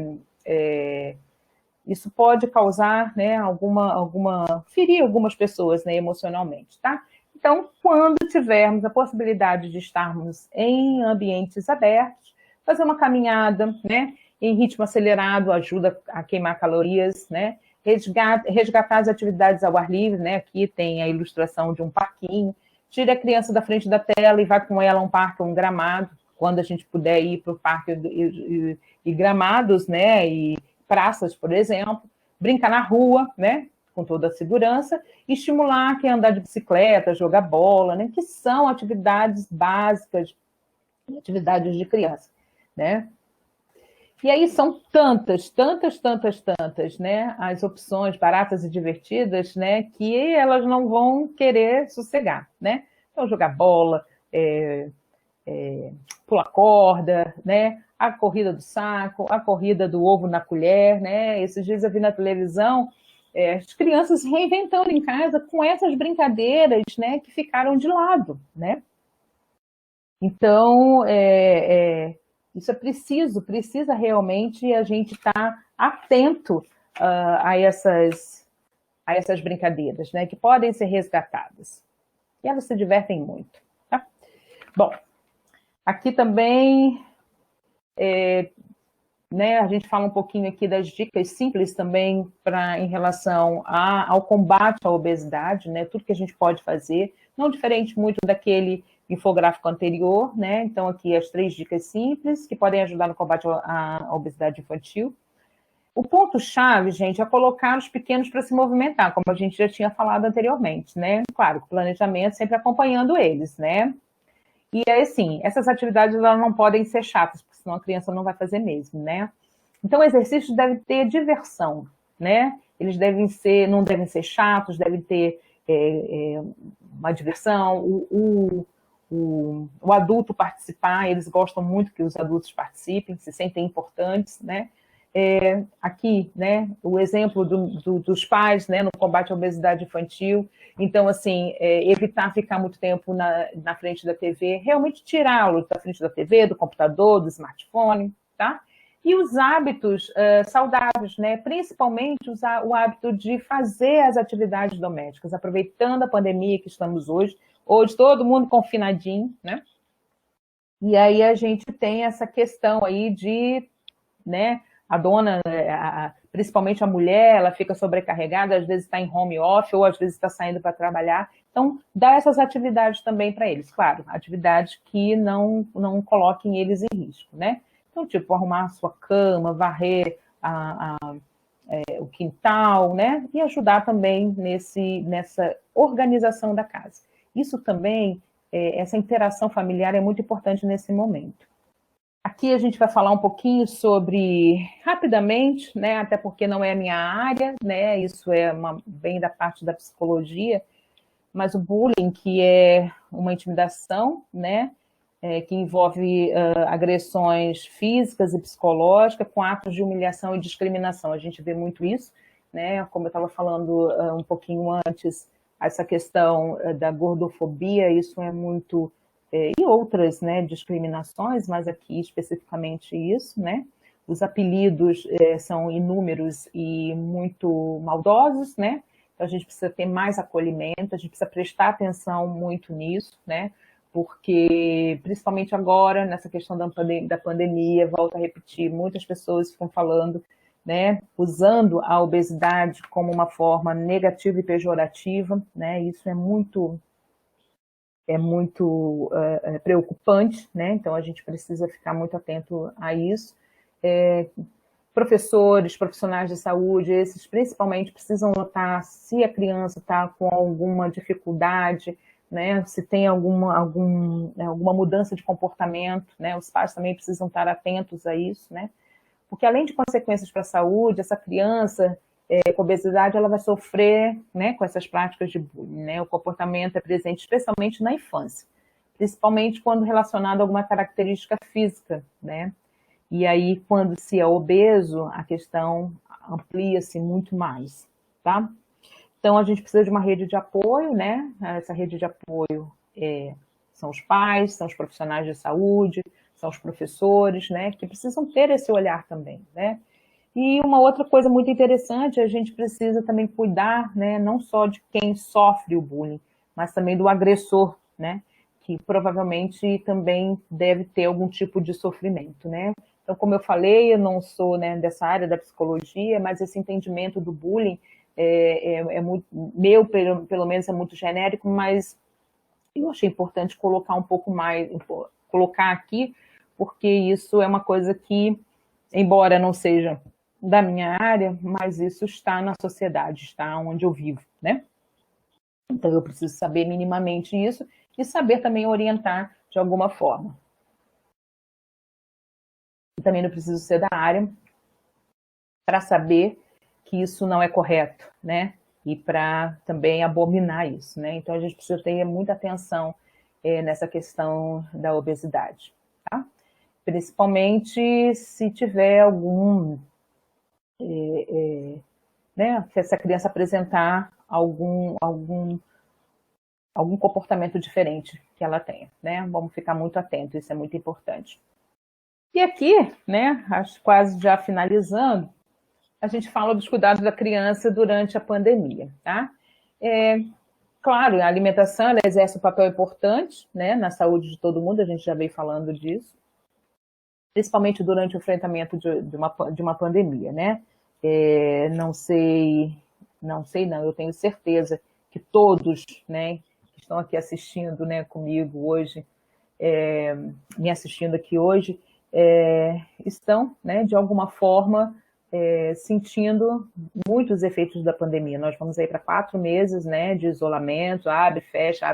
A: isso pode causar, né, ferir algumas pessoas, né, emocionalmente, tá? Então, quando tivermos a possibilidade de estarmos em ambientes abertos, fazer uma caminhada, né, em ritmo acelerado ajuda a queimar calorias, né? Resgatar as atividades ao ar livre, né? Aqui tem a ilustração de um parquinho. Tire a criança da frente da tela e vá com ela a um parque, um gramado, quando a gente puder ir para o parque e gramados, né? E praças, por exemplo. Brincar na rua, né? Com toda a segurança. E estimular quem andar de bicicleta, jogar bola, né? Que são atividades básicas, atividades de criança, né? E aí são tantas, né, as opções baratas e divertidas, né, que elas não vão querer sossegar, né? Então, jogar bola, pular corda, né, a corrida do saco, a corrida do ovo na colher, né? Esses dias eu vi na televisão as crianças reinventando em casa com essas brincadeiras, né, que ficaram de lado, né? Então, isso é precisa realmente a gente estar atento a essas brincadeiras, né, que podem ser resgatadas. E elas se divertem muito. Tá? Bom, aqui também, né, a gente fala um pouquinho aqui das dicas simples também em relação ao combate à obesidade, né, tudo que a gente pode fazer, não diferente muito daquele infográfico anterior, né? Então, aqui as 3 dicas simples que podem ajudar no combate à obesidade infantil. O ponto-chave, gente, é colocar os pequenos para se movimentar, como a gente já tinha falado anteriormente, né? Claro, o planejamento sempre acompanhando eles, né? E assim, essas atividades elas não podem ser chatas, porque senão a criança não vai fazer mesmo, né? Então, exercícios devem ter diversão, né? Eles não devem ser chatos, devem ter uma diversão, o adulto participar, eles gostam muito que os adultos participem, se sentem importantes, né? Aqui, né, o exemplo dos pais, né, no combate à obesidade infantil. Então, assim, evitar ficar muito tempo na frente da TV, realmente tirá-lo da frente da TV, do computador, do smartphone, tá? E os hábitos saudáveis, né? Principalmente o hábito de fazer as atividades domésticas, aproveitando a pandemia que estamos hoje hoje todo mundo confinadinho, né? E aí a gente tem essa questão aí de, né, a dona, principalmente a mulher, ela fica sobrecarregada, às vezes está em home office ou às vezes está saindo para trabalhar. Então, dá essas atividades também para eles. Claro, atividades que não coloquem eles em risco, né? Então, tipo, arrumar a sua cama, varrer o quintal, né? E ajudar também nessa organização da casa. Isso também, essa interação familiar é muito importante nesse momento. Aqui a gente vai falar um pouquinho sobre, rapidamente, né, até porque não é a minha área, né, isso bem da parte da psicologia, mas o bullying, que é uma intimidação, né, que envolve agressões físicas e psicológicas com atos de humilhação e discriminação. A gente vê muito isso, né, como eu estava falando um pouquinho antes, essa questão da gordofobia, isso é muito... e outras, né, discriminações, mas aqui especificamente isso, né? Os apelidos são inúmeros e muito maldosos, né? Então a gente precisa ter mais acolhimento, a gente precisa prestar atenção muito nisso, né? Porque, principalmente agora, nessa questão da pandemia, volto a repetir, muitas pessoas ficam falando, né, usando a obesidade como uma forma negativa e pejorativa, né? Isso é muito preocupante, né? Então a gente precisa ficar muito atento a isso. Professores, profissionais de saúde, esses principalmente precisam notar se a criança está com alguma dificuldade, né? Se tem alguma mudança de comportamento, né? Os pais também precisam estar atentos a isso, né? Porque além de consequências para a saúde, essa criança com obesidade, ela vai sofrer, né, com essas práticas de bullying, né? O comportamento é presente especialmente na infância, principalmente quando relacionado a alguma característica física, né? E aí, quando se é obeso, a questão amplia-se muito mais, tá? Então, a gente precisa de uma rede de apoio, né? Essa rede de apoio são os pais, são os profissionais de saúde, são os professores, né? Que precisam ter esse olhar também, né? E uma outra coisa muito interessante, a gente precisa também cuidar, né, não só de quem sofre o bullying, mas também do agressor, né, que provavelmente também deve ter algum tipo de sofrimento, né. Então, como eu falei, eu não sou, né, dessa área da psicologia, mas esse entendimento do bullying muito, pelo menos é muito genérico, mas eu achei importante colocar um pouco mais, colocar aqui, porque isso é uma coisa que, embora não seja da minha área, mas isso está na sociedade, está onde eu vivo, né? Então eu preciso saber minimamente isso e saber também orientar de alguma forma. Eu também não preciso ser da área para saber que isso não é correto, né? E para também abominar isso, né? Então a gente precisa ter muita atenção nessa questão da obesidade, tá? Principalmente se tiver algum né, se essa criança apresentar algum comportamento diferente que ela tenha, né? Vamos ficar muito atentos, isso é muito importante. E aqui, né, acho quase já finalizando, a gente fala dos cuidados da criança durante a pandemia, tá? Claro, a alimentação ela exerce um papel importante, né, na saúde de todo mundo, a gente já veio falando disso, principalmente durante o enfrentamento de uma pandemia, né? Eu tenho certeza que todos, né, que estão aqui assistindo, né, comigo hoje, me assistindo aqui hoje, estão, né, de alguma forma, sentindo muitos efeitos da pandemia. Nós vamos aí para 4 meses, né, de isolamento, abre, fecha,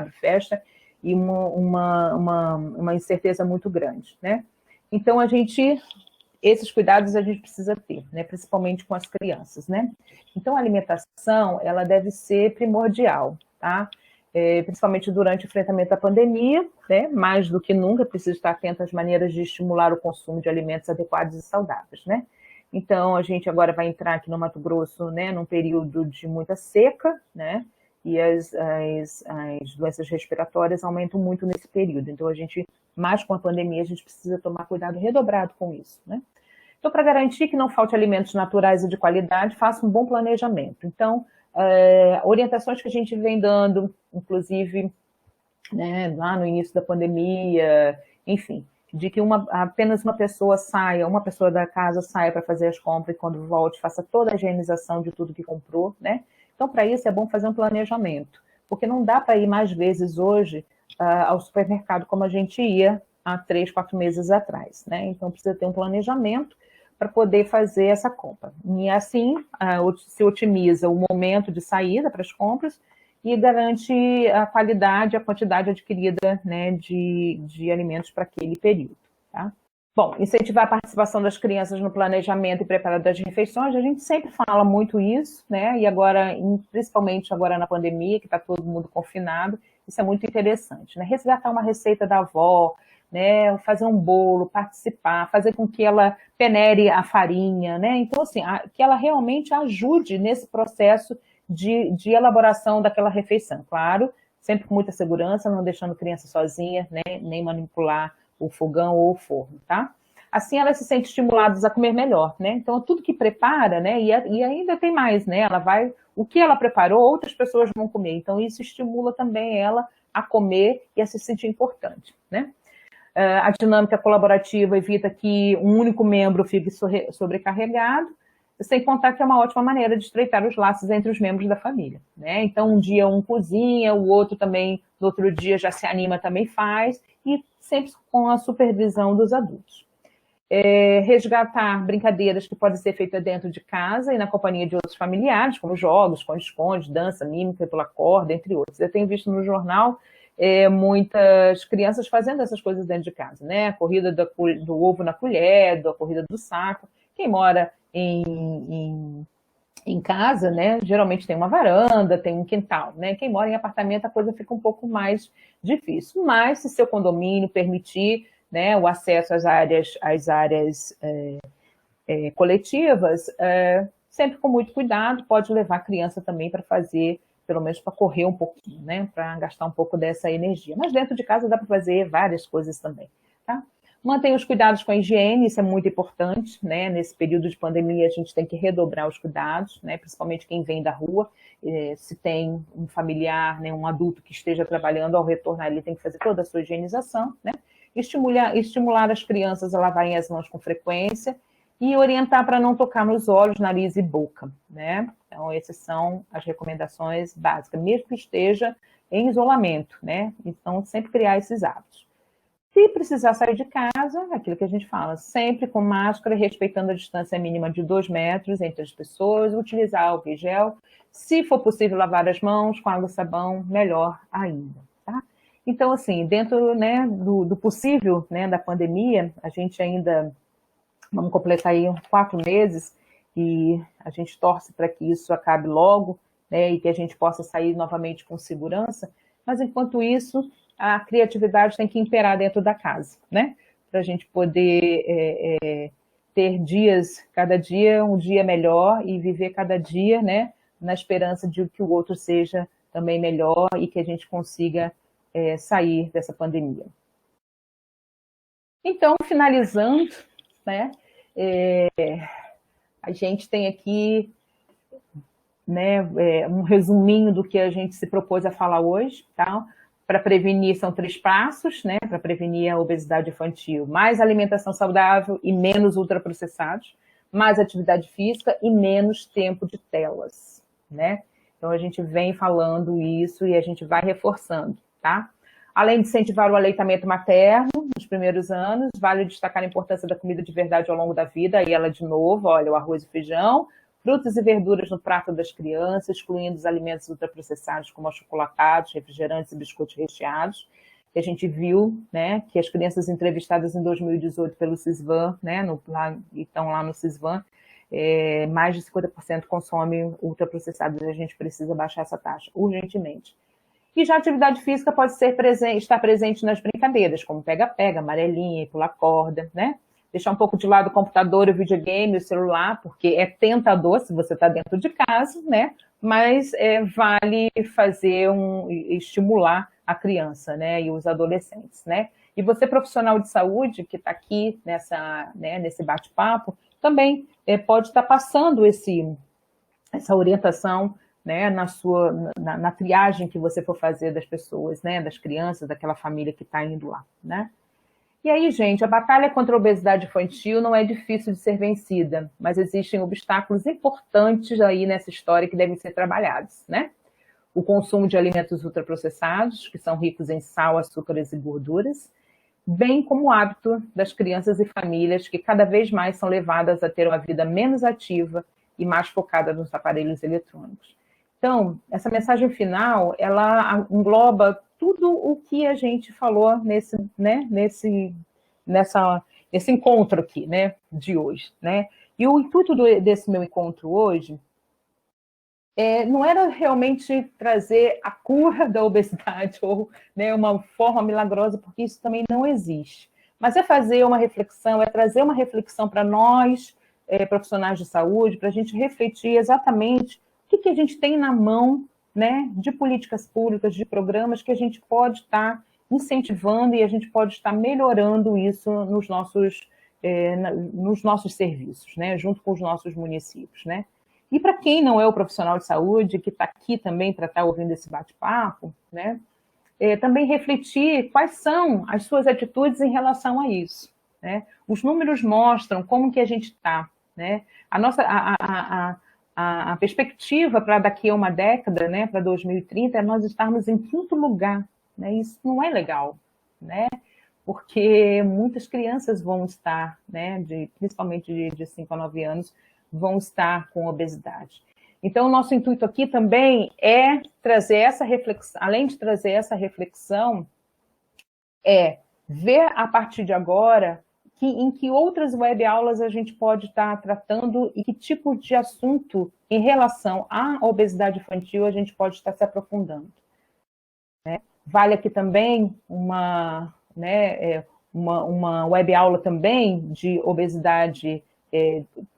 A: e uma incerteza muito grande, né? Então, esses cuidados a gente precisa ter, né? Principalmente com as crianças, né? Então, a alimentação, ela deve ser primordial, tá? Principalmente durante o enfrentamento da pandemia, né? Mais do que nunca, precisa estar atento às maneiras de estimular o consumo de alimentos adequados e saudáveis, né? Então, a gente agora vai entrar aqui no Mato Grosso, né? Num período de muita seca, né? E as doenças respiratórias aumentam muito nesse período. Então, mais com a pandemia, a gente precisa tomar cuidado redobrado com isso, né? Então, para garantir que não falte alimentos naturais e de qualidade, faça um bom planejamento. Então, orientações que a gente vem dando, inclusive né, lá no início da pandemia, enfim, de que apenas uma pessoa saia, uma pessoa da casa saia para fazer as compras e quando volte faça toda a higienização de tudo que comprou, né? Então, para isso é bom fazer um planejamento, porque não dá para ir mais vezes hoje ao supermercado como a gente ia há 3, 4 meses atrás, né? Então, precisa ter um planejamento para poder fazer essa compra. E assim, se otimiza o momento de saída para as compras e garante a qualidade, a quantidade adquirida, né, de alimentos para aquele período. Tá? Bom, incentivar a participação das crianças no planejamento e preparo das refeições, a gente sempre fala muito isso, né? E agora, principalmente agora na pandemia, que está todo mundo confinado, isso é muito interessante, né? Resgatar uma receita da avó, né? Fazer um bolo, participar, fazer com que ela penere a farinha, né? Então, assim, que ela realmente ajude nesse processo de elaboração daquela refeição. Claro, sempre com muita segurança, não deixando a criança sozinha, né? Nem manipular o fogão ou o forno, tá? Assim elas se sentem estimuladas a comer melhor, né? Então, tudo que prepara, né? E ainda tem mais, né? Ela vai, o que ela preparou, outras pessoas vão comer. Então, isso estimula também ela a comer e a se sentir importante, né? A dinâmica colaborativa evita que um único membro fique sobrecarregado, sem contar que é uma ótima maneira de estreitar os laços entre os membros da família, né? Então, um dia um cozinha, o outro também, no outro dia já se anima, também faz, e sempre com a supervisão dos adultos. Resgatar brincadeiras que podem ser feitas dentro de casa e na companhia de outros familiares, como jogos, esconde-esconde, dança, mímica pela corda, entre outros. Eu tenho visto no jornal muitas crianças fazendo essas coisas dentro de casa, né? A corrida do ovo na colher, a corrida do saco. Quem mora em casa, né, geralmente tem uma varanda, tem um quintal, né? Quem mora em apartamento, a coisa fica um pouco mais difícil. Mas, se seu condomínio permitir, né, o acesso às áreas coletivas, sempre com muito cuidado, pode levar a criança também para fazer, pelo menos para correr um pouquinho, né, para gastar um pouco dessa energia. Mas dentro de casa dá para fazer várias coisas também, tá? Mantenha os cuidados com a higiene, isso é muito importante, né? Nesse período de pandemia, a gente tem que redobrar os cuidados, né? Principalmente quem vem da rua. Se tem um familiar, né, um adulto que esteja trabalhando, ao retornar, ele tem que fazer toda a sua higienização, né? Estimular as crianças a lavarem as mãos com frequência e orientar para não tocar nos olhos, nariz e boca, né? Então, essas são as recomendações básicas, mesmo que esteja em isolamento, né? Então, sempre criar esses hábitos. Se precisar sair de casa, aquilo que a gente fala, sempre com máscara, respeitando a distância mínima de 2 metros entre as pessoas, utilizar álcool e gel. Se for possível lavar as mãos com água e sabão, melhor ainda, tá? Então, assim, dentro, né, do possível, né, da pandemia, a gente ainda, vamos completar aí 4 meses, e a gente torce para que isso acabe logo, né, e que a gente possa sair novamente com segurança, mas enquanto isso, a criatividade tem que imperar dentro da casa, né? Para a gente poder ter dias, cada dia um dia melhor e viver cada dia, né? Na esperança de que o outro seja também melhor e que a gente consiga sair dessa pandemia. Então, finalizando, né? A gente tem aqui, né, um resuminho do que a gente se propôs a falar hoje, tá? Para prevenir, são 3 passos, né? Para prevenir a obesidade infantil: mais alimentação saudável e menos ultraprocessados, mais atividade física e menos tempo de telas, né? Então, a gente vem falando isso e a gente vai reforçando, tá? Além de incentivar o aleitamento materno nos primeiros anos, vale destacar a importância da comida de verdade ao longo da vida, e ela de novo, olha, o arroz e feijão, frutas e verduras no prato das crianças, excluindo os alimentos ultraprocessados como achocolatados, refrigerantes e biscoitos recheados, que a gente viu, né, que as crianças entrevistadas em 2018 pelo CISVAN, né, estão lá no CISVAN, mais de 50% consomem ultraprocessados, e a gente precisa baixar essa taxa urgentemente. E já a atividade física pode estar presente nas brincadeiras, como pega-pega, amarelinha, pular corda, né? Deixar um pouco de lado o computador, o videogame, o celular, porque é tentador se você está dentro de casa, né? Mas vale estimular a criança, né? E os adolescentes, né? E você, profissional de saúde, que está aqui nesse bate-papo, também pode estar passando essa orientação, né, na triagem que você for fazer das pessoas, né, das crianças, daquela família que está indo lá, né? E aí, gente, a batalha contra a obesidade infantil não é difícil de ser vencida, mas existem obstáculos importantes aí nessa história que devem ser trabalhados, né? O consumo de alimentos ultraprocessados, que são ricos em sal, açúcares e gorduras, bem como o hábito das crianças e famílias que cada vez mais são levadas a ter uma vida menos ativa e mais focada nos aparelhos eletrônicos. Então, essa mensagem final, ela engloba tudo o que a gente falou nesse encontro aqui, né, de hoje, né? E o intuito desse meu encontro hoje não era realmente trazer a cura da obesidade ou, né, uma forma milagrosa, porque isso também não existe. Mas é fazer uma reflexão, é trazer uma reflexão para nós, profissionais de saúde, para a gente refletir exatamente o que a gente tem na mão, né, de políticas públicas, de programas que a gente pode estar incentivando e a gente pode estar melhorando isso nos nossos serviços, né, junto com os nossos municípios, né? E para quem não é o profissional de saúde, que está aqui também para estar ouvindo esse bate-papo, né, também refletir quais são as suas atitudes em relação a isso, né? Os números mostram como que a gente está, né? A perspectiva para daqui a uma década, né, para 2030, é nós estarmos em quinto lugar, né? Isso não é legal, né? Porque muitas crianças vão estar, né, principalmente de 5 a 9 anos, vão estar com obesidade. Então, o nosso intuito aqui também é trazer essa reflexão, além de trazer essa reflexão, é ver a partir de agora em que outras webaulas a gente pode estar tratando e que tipo de assunto em relação à obesidade infantil a gente pode estar se aprofundando, né? Vale aqui também uma webaula também de obesidade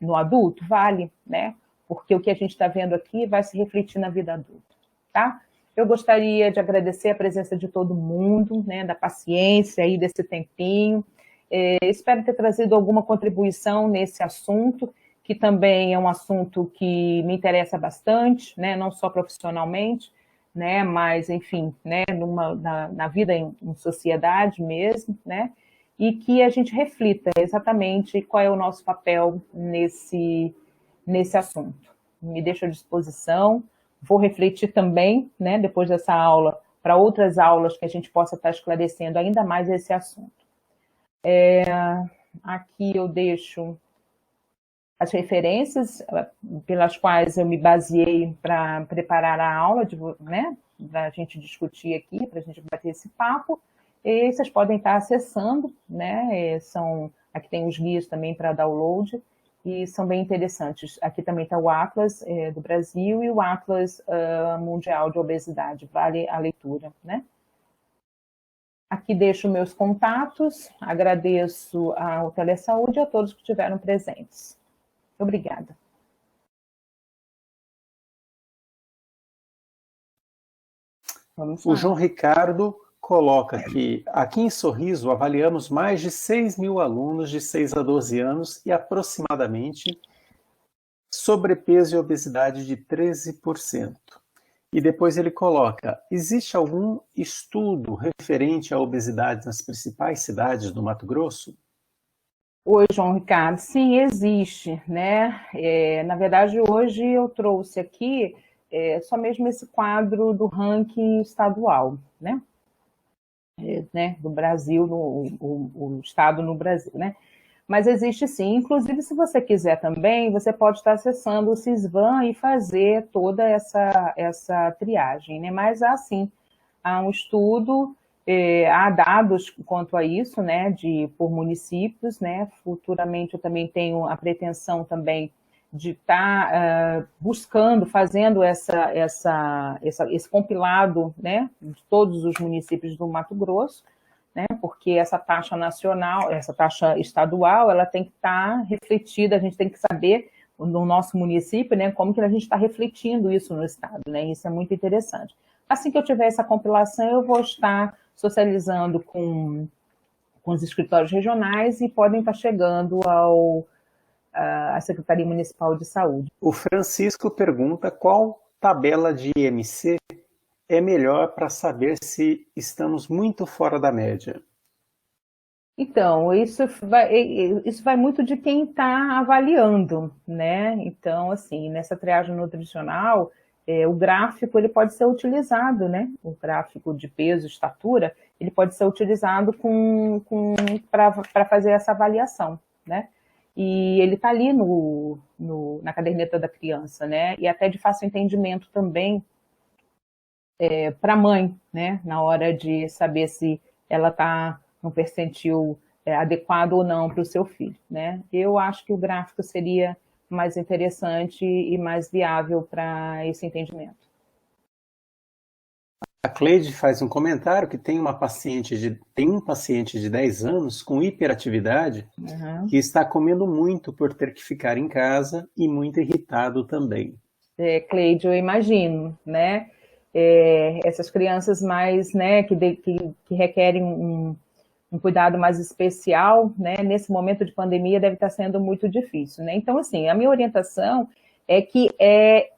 A: no adulto? Vale, né? Porque o que a gente está vendo aqui vai se refletir na vida adulta, tá? Eu gostaria de agradecer a presença de todo mundo, né, da paciência aí desse tempinho. Espero ter trazido alguma contribuição nesse assunto, que também é um assunto que me interessa bastante, né, não só profissionalmente, né, mas, enfim, né, na vida em sociedade mesmo, né, e que a gente reflita exatamente qual é o nosso papel nesse assunto. Me deixo à disposição, vou refletir também, né, depois dessa aula, para outras aulas que a gente possa estar esclarecendo ainda mais esse assunto. Aqui eu deixo as referências pelas quais eu me baseei para preparar a aula, né, para a gente discutir aqui, para a gente bater esse papo. E vocês podem estar acessando, né? Aqui tem os guias também para download, e são bem interessantes. Aqui também está o Atlas do Brasil e o Atlas Mundial de Obesidade, vale a leitura, né? Aqui deixo meus contatos, agradeço ao Telesaúde e a todos que estiveram presentes. Obrigada.
B: O João Ricardo coloca que aqui em Sorriso avaliamos mais de 6.000 alunos de 6 a 12 anos e aproximadamente sobrepeso e obesidade de 13%. E depois ele coloca, existe algum estudo referente à obesidade nas principais cidades do Mato Grosso?
A: Oi, João Ricardo. Sim, existe, né? Na verdade, hoje eu trouxe aqui só mesmo esse quadro do ranking estadual, né? Do Brasil, o estado no Brasil, né? Mas existe sim, inclusive se você quiser também, você pode estar acessando o Sisvan e fazer toda essa triagem, né? Mas há um estudo, há dados quanto a isso, né, por municípios, né? Futuramente eu também tenho a pretensão também de estar buscando, fazendo esse compilado, né, de todos os municípios do Mato Grosso, né, porque essa taxa nacional, essa taxa estadual, ela tem que estar refletida, a gente tem que saber no nosso município, né, como que a gente está refletindo isso no estado, né, isso é muito interessante. Assim que eu tiver essa compilação, eu vou estar socializando com os escritórios regionais e podem estar chegando à Secretaria Municipal de Saúde.
B: O Francisco pergunta qual tabela de IMC é melhor para saber se estamos muito fora da média?
A: Então, isso vai muito de quem está avaliando, né? Então, assim, nessa triagem nutricional, o gráfico ele pode ser utilizado, né? O gráfico de peso, estatura, ele pode ser utilizado para fazer essa avaliação, né? E ele está ali na caderneta da criança, né? E até de fácil entendimento também para a mãe, né? Na hora de saber se ela está no percentil adequado ou não para o seu filho, né? Eu acho que o gráfico seria mais interessante e mais viável para esse entendimento.
B: A Cleide faz um comentário que tem um paciente de 10 anos com hiperatividade que está comendo muito por ter que ficar em casa e muito irritado também.
A: Cleide, eu imagino, né? Essas crianças mais, né, que requerem um cuidado mais especial, né, nesse momento de pandemia deve estar sendo muito difícil, né? Então, assim, a minha orientação é que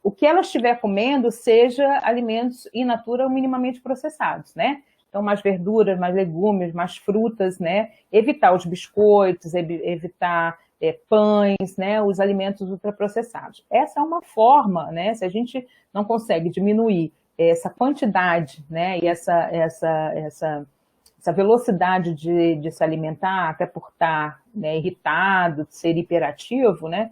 A: o que ela estiver comendo seja alimentos in natura ou minimamente processados, né? Então, mais verduras, mais legumes, mais frutas, né? Evitar os biscoitos, evitar pães, né? Os alimentos ultraprocessados. Essa é uma forma, né? Se a gente não consegue diminuir essa quantidade, né? E essa velocidade de se alimentar, até por estar, né, irritado, de ser hiperativo, né?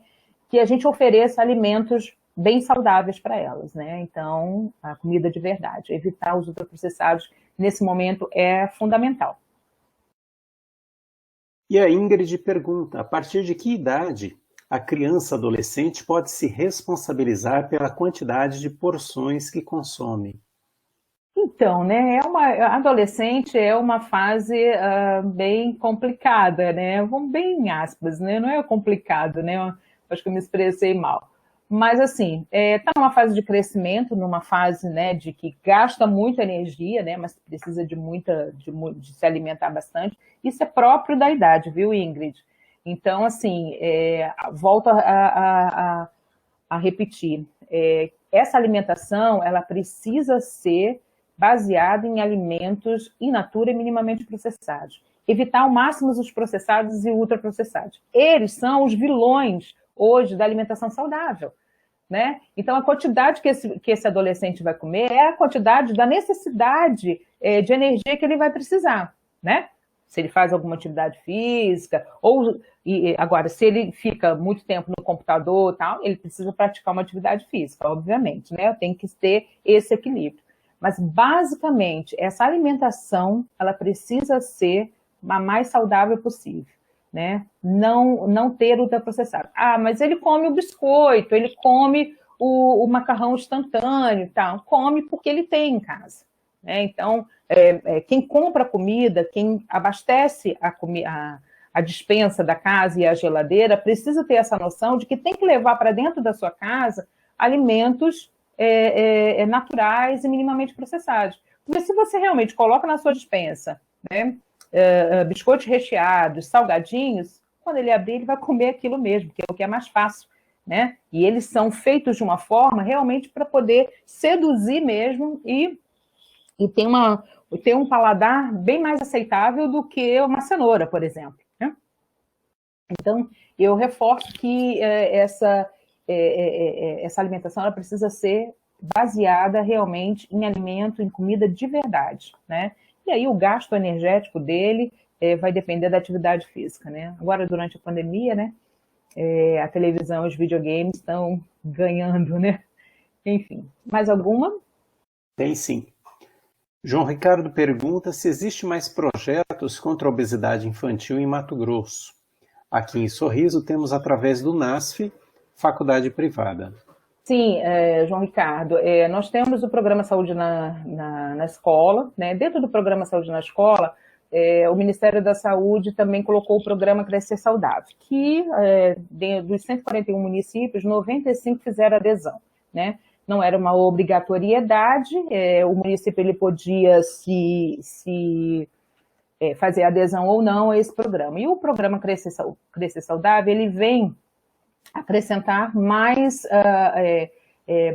A: Que a gente ofereça alimentos bem saudáveis para elas, né? Então, a comida de verdade, evitar os ultraprocessados nesse momento é fundamental.
B: E a Ingrid pergunta, a partir de que idade a criança adolescente pode se responsabilizar pela quantidade de porções que consome?
A: Então, né, adolescente é uma fase bem complicada, né? Vamos bem em aspas, né? Não é complicado, né? Acho que eu me expressei mal. Mas, assim, está numa fase de crescimento, numa fase, né, de que gasta muita energia, né, mas precisa de se alimentar bastante. Isso é próprio da idade, viu, Ingrid? Então, assim, volto a repetir. Essa alimentação, ela precisa ser baseada em alimentos in natura e minimamente processados. Evitar ao máximo os processados e ultraprocessados. Eles são os vilões hoje da alimentação saudável, né? Então, a quantidade que esse adolescente vai comer é a quantidade da necessidade de energia que ele vai precisar, né? Se ele faz alguma atividade física, agora, se ele fica muito tempo no computador e tal, ele precisa praticar uma atividade física, obviamente, né? Tem que ter esse equilíbrio. Mas, basicamente, essa alimentação, ela precisa ser a mais saudável possível, né? Não ter ultraprocessado. Mas ele come o biscoito, ele come o macarrão instantâneo e tal. Come porque ele tem em casa, né? Então, quem compra comida, quem abastece a despensa da casa e a geladeira, precisa ter essa noção de que tem que levar para dentro da sua casa alimentos naturais e minimamente processados. Porque se você realmente coloca na sua despensa, né, biscoitos recheados, salgadinhos, quando ele abrir, ele vai comer aquilo mesmo, que é o que é mais fácil, né? E eles são feitos de uma forma realmente para poder seduzir mesmo e ter um paladar bem mais aceitável do que uma cenoura, por exemplo, né? Então, eu reforço que essa alimentação ela precisa ser baseada realmente em alimento, em comida de verdade, né? E aí o gasto energético dele vai depender da atividade física, né? Agora, durante a pandemia, né, a televisão e os videogames estão ganhando, né? Enfim, mais alguma?
B: Tem sim. João Ricardo pergunta se existe mais projetos contra a obesidade infantil em Mato Grosso. Aqui em Sorriso temos através do NASF, faculdade privada.
A: Sim, João Ricardo, nós temos o Programa Saúde na Escola, né? Dentro do Programa Saúde na Escola, o Ministério da Saúde também colocou o Programa Crescer Saudável, que dos 141 municípios, 95 fizeram adesão, né? Não era uma obrigatoriedade, o município ele podia fazer adesão ou não a esse programa. E o Programa Crescer Saudável, ele vem acrescentar mais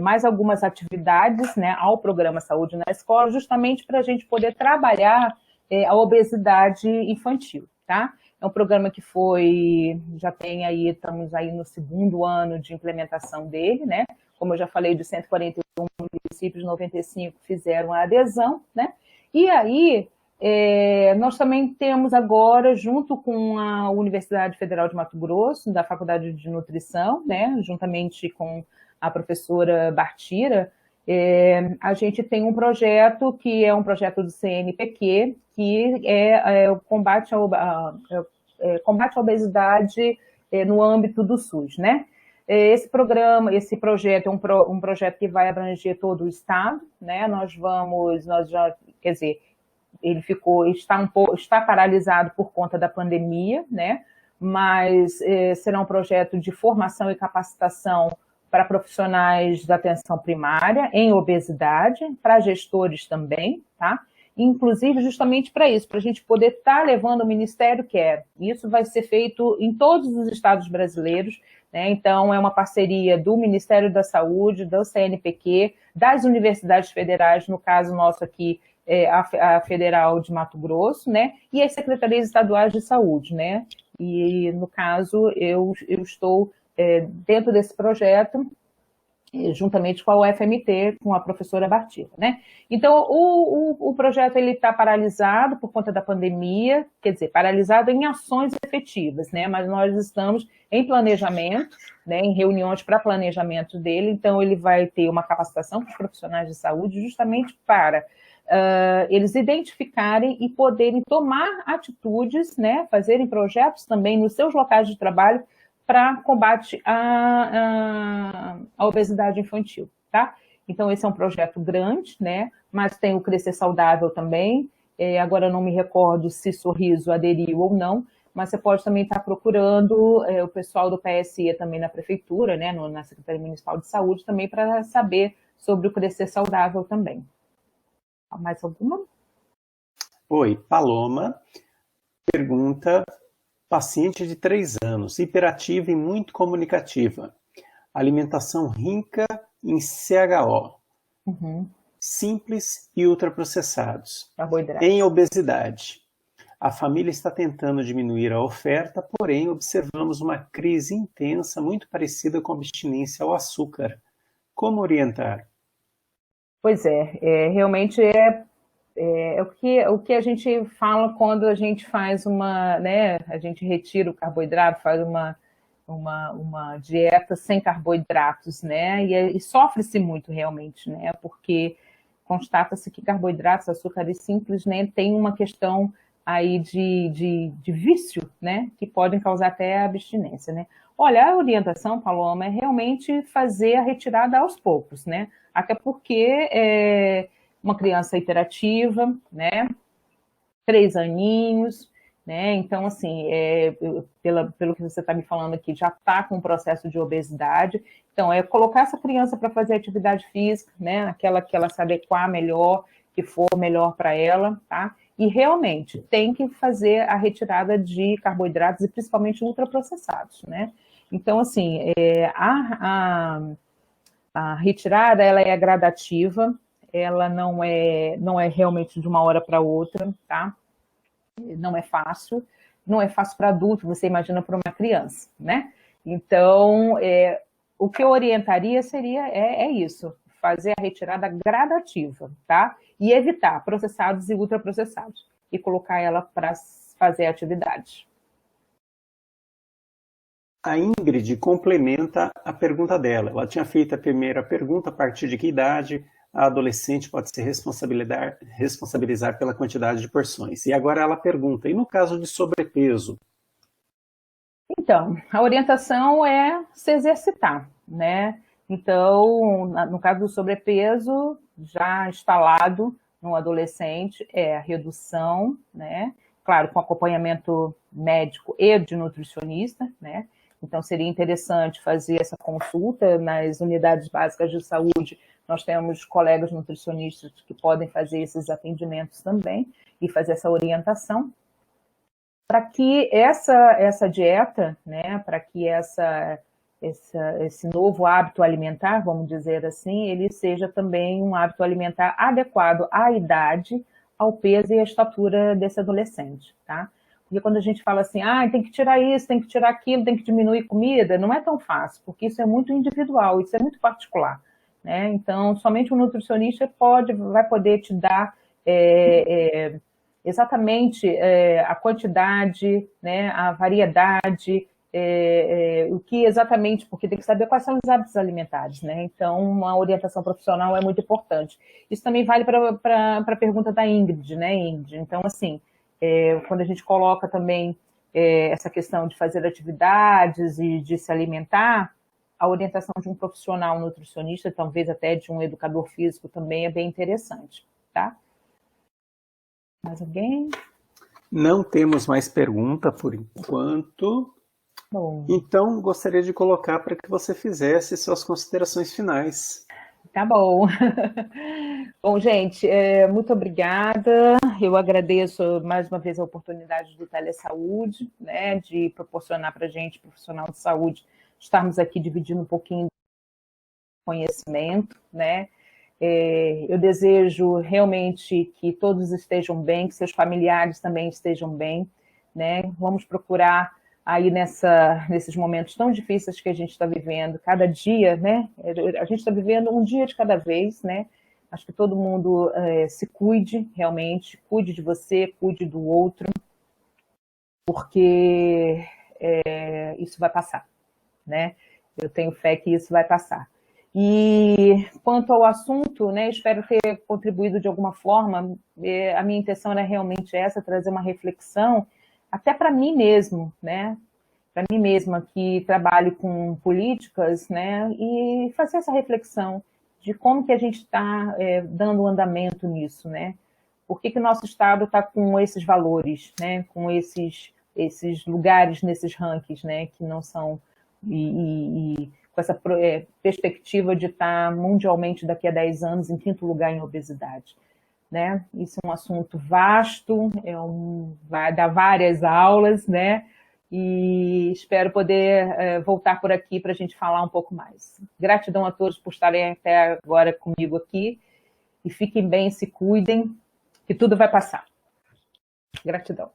A: mais algumas atividades, né, ao programa Saúde na Escola, justamente para a gente poder trabalhar a obesidade infantil, tá? É um programa que já tem aí, estamos aí no 2º ano de implementação dele, né? Como eu já falei, de 141 municípios, 95 fizeram a adesão, né? E aí, nós também temos agora, junto com a Universidade Federal de Mato Grosso, da Faculdade de Nutrição, né? Juntamente com a professora Bartira, a gente tem um projeto que é um projeto do CNPq, que é o combate à obesidade no âmbito do SUS, né? Esse projeto é um projeto que vai abranger todo o estado, né? Quer dizer, ele está paralisado por conta da pandemia, né? Mas será um projeto de formação e capacitação para profissionais da atenção primária em obesidade, para gestores também, tá? Inclusive justamente para isso, para a gente poder estar levando o Ministério Quer. Isso vai ser feito em todos os estados brasileiros, né? Então é uma parceria do Ministério da Saúde, do CNPq, das universidades federais, no caso nosso aqui, a Federal de Mato Grosso, né? E as secretarias estaduais de saúde, né? E no caso eu estou dentro desse projeto, juntamente com a UFMT, com a professora Bartira, né? Então, o projeto está paralisado por conta da pandemia, quer dizer, paralisado em ações efetivas, né? Mas nós estamos em planejamento, né? Em reuniões para planejamento dele, então ele vai ter uma capacitação para os profissionais de saúde, justamente para eles identificarem e poderem tomar atitudes, né? Fazerem projetos também nos seus locais de trabalho para combate à obesidade infantil, tá? Então, esse é um projeto grande, né? Mas tem o Crescer Saudável também. Agora, eu não me recordo se Sorriso aderiu ou não, mas você pode também estar procurando o pessoal do PSE também na prefeitura, né? Na Secretaria Municipal de Saúde também, para saber sobre o Crescer Saudável também. Mais alguma?
B: Oi, Paloma pergunta: paciente de 3 anos, hiperativa e muito comunicativa, alimentação rica em CHO, simples e ultraprocessados, em obesidade. A família está tentando diminuir a oferta, porém observamos uma crise intensa, muito parecida com a abstinência ao açúcar. Como orientar?
A: Pois realmente o que a gente fala quando a gente faz né, a gente retira o carboidrato, faz uma dieta sem carboidratos, né, e sofre-se muito realmente, né, porque constata-se que carboidratos, açúcares simples, né, tem uma questão aí de vício, né, que podem causar até a abstinência, né. Olha, a orientação, Paloma, é realmente fazer a retirada aos poucos, né, até porque uma criança hiperativa, né, 3 aninhos, né, então, assim, pelo que você está me falando aqui, já está com um processo de obesidade, então, colocar essa criança para fazer atividade física, né, aquela que ela se adequar melhor, que for melhor para ela, tá, e realmente tem que fazer a retirada de carboidratos e principalmente ultraprocessados, né, então, assim, a retirada, ela é gradativa, ela não é realmente de uma hora para outra, tá? Não é fácil para adulto, você imagina para uma criança, né? Então, o que eu orientaria seria isso, fazer a retirada gradativa, tá? E evitar processados e ultraprocessados, e colocar ela para fazer atividade.
B: A Ingrid complementa a pergunta dela. Ela tinha feito a primeira pergunta: a partir de que idade a adolescente pode se responsabilizar pela quantidade de porções? E agora ela pergunta: e no caso de sobrepeso?
A: Então, a orientação é se exercitar, né? Então, no caso do sobrepeso, já instalado no adolescente, é a redução, né? Claro, com acompanhamento médico e de nutricionista, né? Então, seria interessante fazer essa consulta nas unidades básicas de saúde. Nós temos colegas nutricionistas que podem fazer esses atendimentos também e fazer essa orientação para que essa dieta, né, para que esse novo hábito alimentar, vamos dizer assim, ele seja também um hábito alimentar adequado à idade, ao peso e à estatura desse adolescente, tá? Porque quando a gente fala assim, tem que tirar isso, tem que tirar aquilo, tem que diminuir comida, não é tão fácil, porque isso é muito individual, isso é muito particular, né? Então, somente um nutricionista vai poder te dar exatamente a quantidade, né, a variedade, o que exatamente, porque tem que saber quais são os hábitos alimentares, né? Então, uma orientação profissional é muito importante. Isso também vale para a pergunta da Ingrid, né, Ingrid? Então, assim, quando a gente coloca também essa questão de fazer atividades e de se alimentar, a orientação de um profissional nutricionista, talvez até de um educador físico também é bem interessante, tá? Mais alguém?
B: Não temos mais pergunta por enquanto.
A: Bom.
B: Então, gostaria de colocar para que você fizesse suas considerações finais.
A: Tá bom. Bom, gente, muito obrigada. Eu agradeço mais uma vez a oportunidade do Telesaúde, né, de proporcionar para a gente, profissional de saúde, estarmos aqui dividindo um pouquinho do conhecimento, né? Eu desejo realmente que todos estejam bem, que seus familiares também estejam bem, né? Vamos procurar aí nesses momentos tão difíceis que a gente está vivendo, cada dia, né? A gente está vivendo um dia de cada vez, né? Acho que todo mundo se cuide, realmente, cuide de você, cuide do outro, porque isso vai passar, né? Eu tenho fé que isso vai passar. E quanto ao assunto, né, espero ter contribuído de alguma forma. A minha intenção era realmente essa, trazer uma reflexão, até para mim mesmo, né? Para mim mesma, que trabalho com políticas, né? E fazer essa reflexão de como que a gente está dando andamento nisso, né? Por que o nosso Estado está com esses valores, né? Com esses lugares nesses rankings, né? Que não são... com essa perspectiva de estar mundialmente daqui a 10 anos em 5º lugar em obesidade, né? Isso é um assunto vasto, vai dar várias aulas, né? E espero poder voltar por aqui para a gente falar um pouco mais. Gratidão a todos por estarem até agora comigo aqui e fiquem bem, se cuidem, que tudo vai passar. Gratidão.